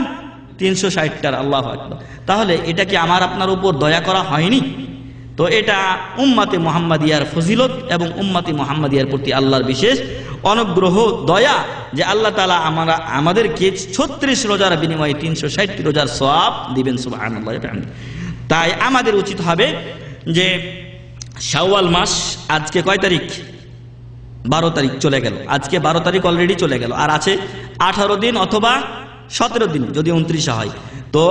360টার। আল্লাহু আকবার। তাহলে এটা কি আমার আপনার উপর দয়া করা হয়নি? তো এটা উম্মতে মুহাম্মাদিয়ার ফজিলত এবং উম্মতে মুহাম্মাদিয়ার প্রতি আল্লাহর বিশেষ অনুগ্রহ, দয়া, যে আল্লাহ তাআলা আমাদেরকে 36 রোজার বিনিময়ে 360 রোজার সওয়াব দিবেন। সুবহানাল্লাহ। তাই আমাদের উচিত হবে যে শাওয়াল মাস আজকে কয় তারিখ? 12 তারিখ চলে গেল, আজকে 12 তারিখ অলরেডি চলে গেল, আর আছে 18 দিন অথবা 17 দিন যদি 29 হয়। তো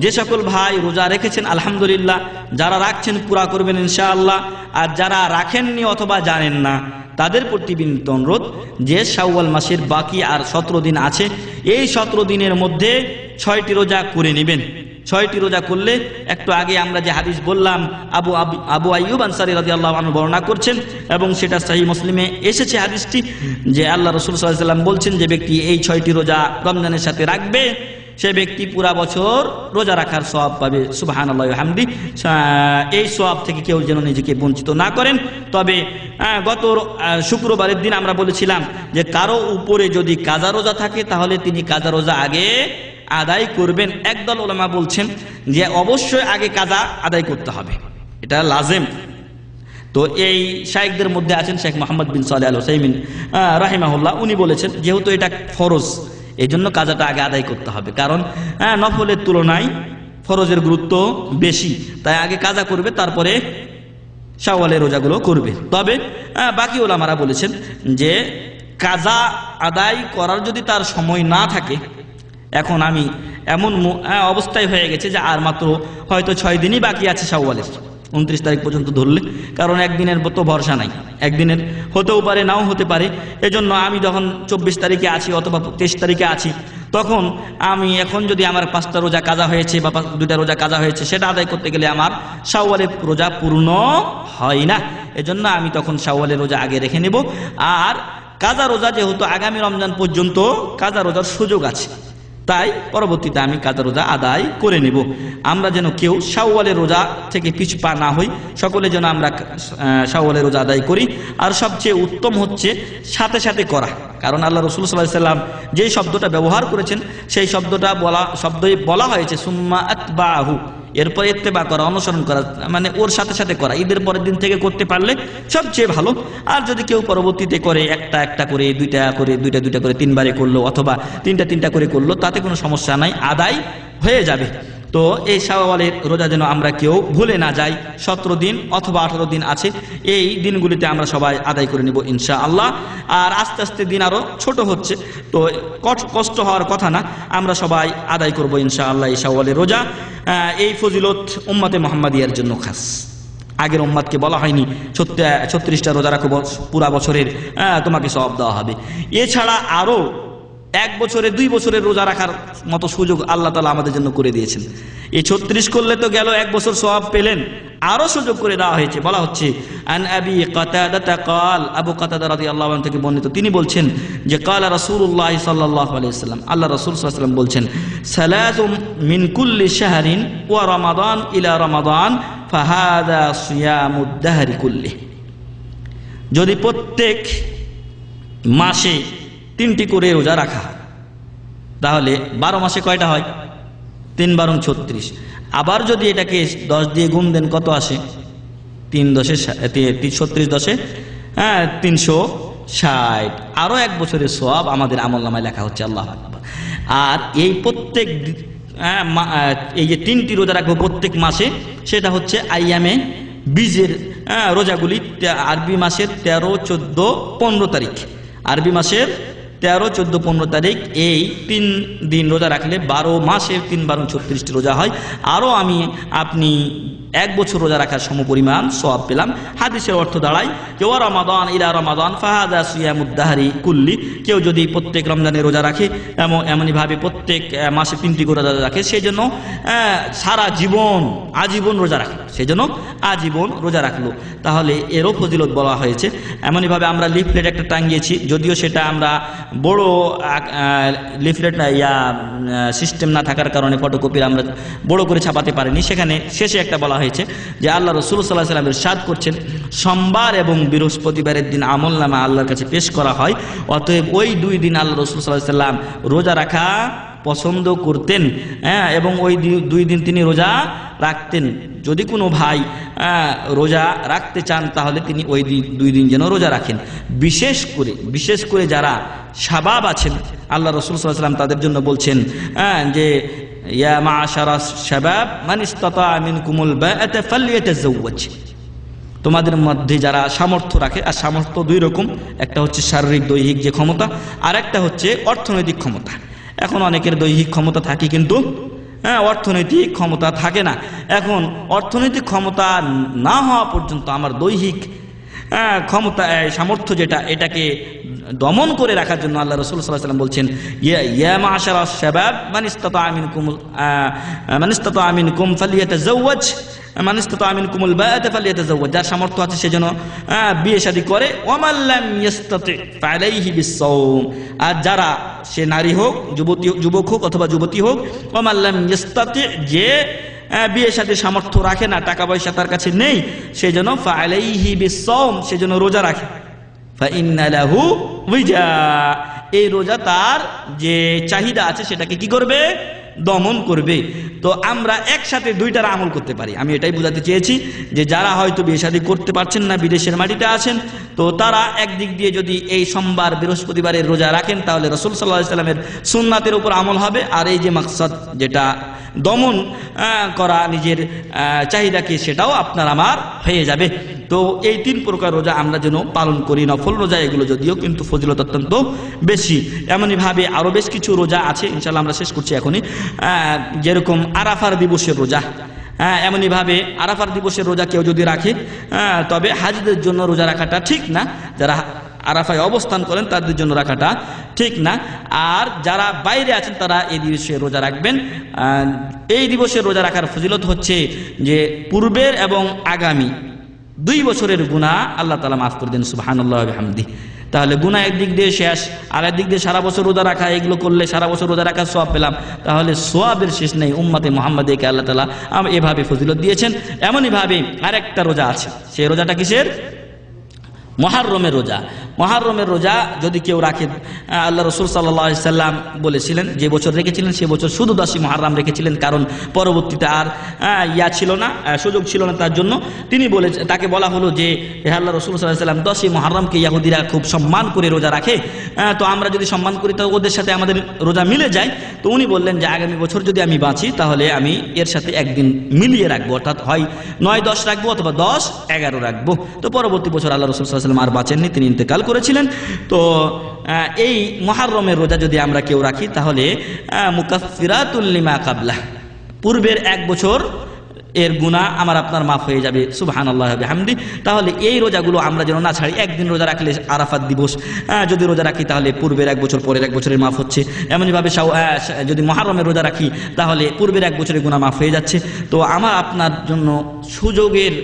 যে সকল ভাই রোজা রেখেছেন আলহামদুলিল্লাহ, যারা রাখছেন পুরা করবেন ইনশাআল্লাহ, আর যারা রাখেননি অথবা জানেন না তাদের প্রতি বিনীত অনুরোধ যে শাওয়াল মাসের বাকি আর 17 দিন আছে, এই 17 দিনের মধ্যে 6টি রোজা করে নেবেন। 6টি রোজা করলে, একটু আগে আমরা যে হাদিস বললাম আবু আইয়ুব আনসারী রাদিয়াল্লাহু আনহু বর্ণনা করছেন এবং সেটা সহিহ মুসলিমে এসেছে হাদিসটি, যে আল্লাহ রাসূল সাল্লাল্লাহু আলাইহি ওয়াসাল্লাম বলছেন যে ব্যক্তি এই 6টি রোজা রমজানের সাথে রাখবে সে ব্যক্তি পুরা বছর রোজা রাখার সওয়াব পাবে। সুবহানাল্লাহি ওয়া হামদি। এই সওয়াব থেকে কেউ যেন নিজেকে বঞ্চিত না করেন। তবে গত শুক্রবারের দিন আমরা বলেছিলাম যে কারো উপরে যদি কাজা রোজা থাকে তাহলে তিনি কাজা রোজা আগে আদায় করবেন। একদল উলামা বলছেন যে অবশ্যই আগে কাজা আদায় করতে হবে, এটা লাজেম। তো এই শাইখদের মধ্যে আছেন শেখ মোহাম্মদ বিন সালেহ আল উসাইমিন রাহিমাহুল্লাহ, উনি বলেছেন যেহেতু এটা ফরজ এই জন্য কাজাটা আগে আদায় করতে হবে, কারণ নফলের তুলনায় ফরজের গুরুত্ব বেশি, তাই আগে কাজা করবে তারপরে শাওয়ালের রোজাগুলো করবে। তবে বাকি ওলামারা বলেছেন যে কাজা আদায় করার যদি তার সময় না থাকে, এখন আমি এমন অবস্থায় হয়ে গেছে যে আর মাত্র হয়তো 6 দিনই বাকি আছে শাওয়ালের, 29 তারিখ পর্যন্ত ধরলে, কারণ একদিনের তো ভরসা নাই, একদিনের হতেও পারে নাও হতে পারে। এজন্য আমি যখন 24 তারিখে আছি অথবা 23 তারিখে আছি, তখন আমি এখন যদি আমার 5টা রোজা কাজা হয়েছে বা 2টা রোজা কাজা হয়েছে সেটা আদায় করতে গেলে আমার শাওয়ালের রোজা পূর্ণ হয় না। এজন্য আমি তখন শাওয়ালের রোজা আগে রেখে নেব। আর কাজা রোজা যেহেতু আগামী রমজান পর্যন্ত কাজা রোজার সুযোগ আছে, তাই পরবর্তীতে আমি কাজা রোজা আদায় করে নেব। আমরা যেন কেউ শাওয়ালের রোজা থেকে পিছপা না হই, সকলে যেন আমরা শাওয়ালের রোজা আদায় করি। আর সবচেয়ে উত্তম হচ্ছে সাথে সাথে করা, কারণ আল্লাহ রাসূল সাল্লাল্লাহু আলাইহি ওয়াসাল্লাম যেই শব্দটা ব্যবহার করেছেন সেই শব্দটা বলা হয়েছে সুম্মা আতবাহু, এরপর ইত্তেবা করা, অনুসরণ করা, মানে ওর সাথে সাথে করা। ঈদের পরের দিন থেকে করতে পারলে সবচেয়ে ভালো। আর যদি কেউ পরবর্তীতে করে একটা করে দুইটা করে 3 বারে করলো অথবা তিনটা করে করলো, তাতে কোনো সমস্যা নাই, আদায় হয়ে যাবে। তো এই শাওয়ালের রোজা যেন আমরা কেউ ভুলে না যাই। 17 দিন অথবা 18 দিন আছে, এই দিনগুলিতে আমরা সবাই আদায় করে নেব ইনশাআল্লাহ। আর আস্তে আস্তে দিন আরো ছোট হচ্ছে, তো কষ্ট হওয়ার কথা না, আমরা সবাই আদায় করব ইনশাআল্লাহ এই শাওয়ালের রোজা। এই ফজিলত উম্মতে মুহাম্মাদিয়ার জন্য খাস, আগের উম্মাদকে বলা হয়নি 36টা রোজা রাখো পুরা বছরের তোমাকে সওয়াব দেওয়া হবে। এছাড়া আরো 1 বছরে 2 বছরের রোজা রাখার মতো সুযোগ আল্লাহ তাআলা আমাদের জন্য করে দিয়েছেন। এই 36 করলে তো গেল 1 বছর সওয়াব পেলেন, আরো সুযোগ করে দেওয়া হয়েছে। বলা হচ্ছে আন আবি কাতাদা ক্বাল, আবু কাতাদা রাদিয়াল্লাহু আনহু থেকে বর্ণিত, তিনি বলছেন যে ক্বালা রাসূলুল্লাহ সাল্লাল্লাহু আলাইহি ওয়াসাল্লাম, আল্লাহ রাসূল সাল্লাল্লাহু আলাইহি ওয়াসাল্লাম বলছেন সালাতুম মিন কুল্লি শাহরিন ওয়া রমাদান ইলা রমাদান ফাহাদা সিয়ামুদ দাহরি কুল্লি। যদি প্রত্যেক মাসে 3টি করে রোজা রাখা হয় তাহলে 12 মাসে কয়টা হয়? 3 বারং 36। আবার যদি এটাকে 10 দিয়ে গুণ দেন কত আসে? 3 10 36 10 360। আরো 1 বছরের সওয়াব আমাদের আমলনামায় লেখা হচ্ছে। আল্লাহু আকবার। আর এই প্রত্যেক এই যে 3টি রোজা রাখবো প্রত্যেক মাসে, সেটা হচ্ছে আইয়ামে বীজের রোজাগুলি, আরবি মাসের 13, 14, 15 তারিখ, আরবি মাসের 13, 14, 15 তারিখ, এই 3 দিন রোজা রাখলে 12 মাসের 3 বারং 36টি রোজা হয়। আরও আপনি 1 বছর রোজা রাখার সমপরিমাণ সওয়াব পেলাম। হাদিসের অর্থ দাঁড়ায় যে ওয়া রমাদান ইলা রমাদান ফাহাদা সিয়ামুদ দাহরি কুল্লি। কেউ যদি প্রত্যেক রমজানে রোজা রাখে এমনইভাবে প্রত্যেক মাসে 3টি করে রোজা রাখে, সেই জন্য সারা জীবন আজীবন রোজা রাখলো, সেই জন্য আজীবন রোজা রাখলো, তাহলে এরও ফজিলত বলা হয়েছে। এমনইভাবে আমরা লিফলেট একটা টাঙ্গিয়েছি, যদিও সেটা আমরা বড় লিফলেট সিস্টেম না থাকার কারণে ফটোকপির আমরা বড় করে ছাপাতে পারিনি। সেখানে শেষে একটা বলা হয়েছে যে আল্লাহ রাসূল সাল্লাল্লাহু আলাইহি ওয়াসাল্লাম ইরশাদ করছেন সোমবার এবং বৃহস্পতিবারের দিন আমলনামা আল্লাহর কাছে পেশ করা হয়, অতএব ওই 2 দিন আল্লাহ রাসূল সাল্লাল্লাহু আলাইহি ওয়াসাল্লাম রোজা রাখা পছন্দ করতেন, এবং ওই 2 দিন তিনি রোজা রাখতেন। যদি কোনো ভাই রোজা রাখতে চান তাহলে তিনি ওই 2 দিন যেন রোজা রাখেন। বিশেষ করে যারা শাবাব আছেন, আল্লাহ রাসূল সাল্লাল্লাহু আলাইহি ওয়াসাল্লাম তাদের জন্য বলছেন যে ইয়া মা'শারাস শাবাব মান ইসতাতা মিনকুমুল বা'আতা ফালইয়াতাযাওয়াজ। তোমাদের মধ্যে যারা সামর্থ্য রাখে, আর সামর্থ্য 2 রকম, একটা হচ্ছে শারীরিক দৈহিক যে ক্ষমতা, আর একটা হচ্ছে অর্থনৈতিক ক্ষমতা। এখন অনেকের দৈহিক ক্ষমতা থাকে কিন্তু অর্থনৈতিক ক্ষমতা থাকে না। এখন অর্থনৈতিক ক্ষমতা না হওয়া পর্যন্ত আমার দৈহিক ক্ষমতা সামর্থ্য যেটা, এটাকে দমন করে রাখার জন্য আল্লাহ রাসূল সাল্লাল্লাহু আলাইহি ওয়াসাল্লাম বলছেন, ইয়া মা'শারাশ শাবাব মান ইসতাতা'a মিনকুম ফালিয়াতাযাওয়াজ মান ইসতাতা'a মিনকুমুল বা'আতা ফালিয়াতাযাওয়াজ। যার সামর্থ্য আছে সে যেন বিয়ে শাদী করে। ওয়া মান লাম ইসতাতি' ফালাইহি বিস-সাওম। আর যারা, সে নারী হোক, যুবক হোক অথবা যুবতী হোক, ওয়া মান লাম ইসতাতি', যে বিয়ে শাদীর সামর্থ্য রাখে না, টাকা পয়সা তার কাছে নেই, সে যেন ফালাইহি বিস-সাওম, সে যেন রোজা রাখে। ফাইন্না লাহু উইজা, এই রোজা তার যে চাহিদা আছে সেটাকে কি করবে? দমন করবে। তো আমরা একসাথে দুইটার আমল করতে পারি। আমি এটাই বোঝাতে চেয়েছি যে যারা হয়তো বিয়ে শাদী করতে পারছেন না, বিদেশের মাটিতে আছেন, তো তারা একদিক দিয়ে যদি এই সোমবার বৃহস্পতিবারের রোজা রাখেন তাহলে রাসূল সাল্লাল্লাহু আলাইহি ওয়াসাল্লামের সুন্নাতের উপর আমল হবে। আর এই যে মাকসাদ, যেটা দমন করা নিজের চাহিদাকে, সেটাও আপনার আমার হয়ে যাবে। তো এই 3 প্রকার রোজা আমরা যেন পালন করি, নফল রোজা এগুলো, যদিও কিন্তু ফজিলত অত্যন্ত বেশি। এমনইভাবে আরও বেশ কিছু রোজা আছে, ইনশাল্লাহ আমরা শেষ করছি এখনই। যেরকম আরাফার দিবসের রোজা, এমনইভাবে আরাফার দিবসের রোজা কেউ যদি রাখে, তবে হাজীদের জন্য রোজা রাখাটা ঠিক না। যারা আরাফায় অবস্থান করেন তাদের জন্য রাখাটা ঠিক না। আর যারা বাইরে আছেন তারা এই দিবসে রোজা রাখবেন। এই দিবসের রোজা রাখার ফজিলত হচ্ছে যে পূর্বের এবং আগামী 2 বছরের গুনাহ আল্লাহ তাআলা মাফ করে দেন, সুবহানাল্লাহি ওয়া বিহামদিহি। তাহলে গুনাহ একদিক দিয়ে শেষ, আর একদিক দিয়ে সারা বছর রোজা রাখা, এগুলো করলে সারা বছর রোজা রাখার সওয়াব পেলাম, তাহলে সওয়াবের শেষ নেই। উম্মতে মুহাম্মাদিকে আল্লাহ তাআলা এভাবে ফজিলত দিয়েছেন। এমনইভাবে আরেকটা রোজা আছে, সেই রোজাটা কিসের? মুহররমের রোজা। মুহররমের রোজা যদি কেউ রাখে, আল্লাহ রাসূল সাল্লাল্লাহু আলাইহি সাল্লাম বলেছিলেন, যে বছর রেখেছিলেন সে বছর শুধু 10ই মুহররম রেখেছিলেন, কারণ পরবর্তীতে আর ছিল না, সুযোগ ছিল না তার জন্য। তিনি তাকে বলা হলো যে আল্লাহ রাসূল সাল্লাল্লাহু আলাইহি সাল্লাম 10ই মুহররমকে ইহুদিরা খুব সম্মান করে রোজা রাখে, তো আমরা যদি সম্মান করি তো ওদের সাথে আমাদের রোজা মিলে যায়। তো উনি বললেন যে আগামী বছর যদি আমি বাঁচি তাহলে আমি এর সাথে একদিন মিলিয়ে রাখবো, অর্থাৎ হয় 9-10 রাখবো অথবা 10-11 রাখবো। তো পরবর্তী বছর আল্লাহ রাসূল সাল্লাল্লাহু আলাইহি সাল্লাম আর বাঁচেননি, তিনি ইন্তেকাল করেছিলেন। তো এই মুহররমের রোজা যদি আমরা কেউ রাখি তাহলে মুকাফফিরাতুল লিমা কাবলা, পূর্বের 1 বছর এর গুনাহ আমার আপনার মাফ হয়ে যাবে, সুবহানাল্লাহি ওয়া বিহামদিহি। তাহলে এই রোজাগুলো আমরা যেন না ছাড়ি। একদিন রোজা রাখলে আরাফাত দিবস যদি রোজা রাখি তাহলে পূর্বের 1 বছর, পরের 1 বছরের মাফ হচ্ছে। এমনইভাবে যদি মুহররমের রোজা রাখি তাহলে পূর্বের 1 বছরের গুনাহ মাফ হয়ে যাচ্ছে। তো আমার আপনার জন্য সুযোগের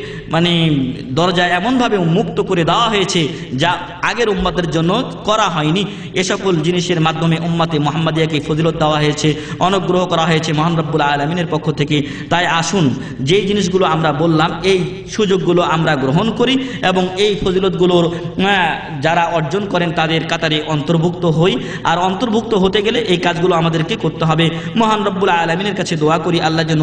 দরজা এমনভাবে উন্মুক্ত করে দেওয়া হয়েছে যা আগের উম্মতের জন্য করা হয়নি। এ সকল জিনিসের মাধ্যমে উম্মতে মুহাম্মাদিয়াকে ফজিলত দেওয়া হয়েছে, অনুগ্রহ করা হয়েছে মহান রব্বুল আলামিনের পক্ষ থেকে। তাই আসুন যেই জিনিসগুলো আমরা বললাম এই সুযোগগুলো আমরা গ্রহণ করি এবং এই ফজিলতগুলোর যারা অর্জন করেন তাদের কাতারে অন্তর্ভুক্ত হই। আর অন্তর্ভুক্ত হতে গেলে এই কাজগুলো আমাদেরকে করতে হবে। মহান রব্বুল আলামিনের কাছে দোয়া করি আল্লাহ যেন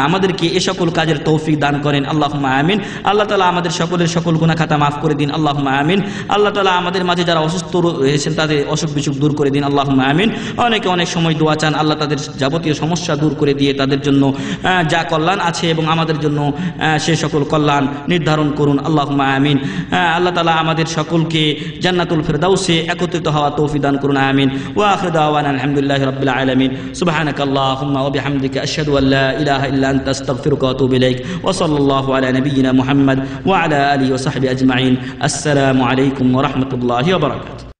আমাদেরকে এ সকল কাজের তৌফিক দান করেন, আল্লাহুম্মা আমিন। আল্লাহ তাআলা আমাদের সকলের সকল গুনাহ খাতা মাফ করে দিন, আল্লাহুম্মা আমিন। আল্লাহ তাআলা আমাদের মাঝে যারা অসুস্থ রয়েছেন তাদের অসুখ বিসুখ দূর করে দিন, আল্লাহুম্মা আমিন। অনেকে অনেক সময় দোয়া চান, আল্লাহ তাদের যাবতীয় সমস্যা দূর করে দিয়ে তাদের জন্য যা কল্যাণ আছে এবং আমাদের জন্য সে সকল কল্যাণ নির্ধারণ করুন, আল্লাহুম্মা আমিন। আল্লাহ তাআলা আমাদের সকলকে জান্নাতুল ফিরদাউসে একত্রিত হওয়া তৌফিক দান করুন, আমিন। ওয়া আখিরু দাওয়ানা আলহামদুলিল্লাহি রাব্বিল আলামিন। সুবহানাকাল্লাহুম্মা ওয়া বিহামদিকা আশহাদু আল লা ইলাহা ইল্লা আনতা আস্তাগফিরুকা ওয়া আতুবু ইলাইক। ওয়া সাল্লাল্লাহু আলা নাবিয়্যিনা মুহাম্মদ ওয়া আলা আলিহি ওয়া সাহবিহি আজমাইন। আসসালামু আলাইকুম ওয়া রাহমাতুল্লাহি ওয়া বারাকাতুহু।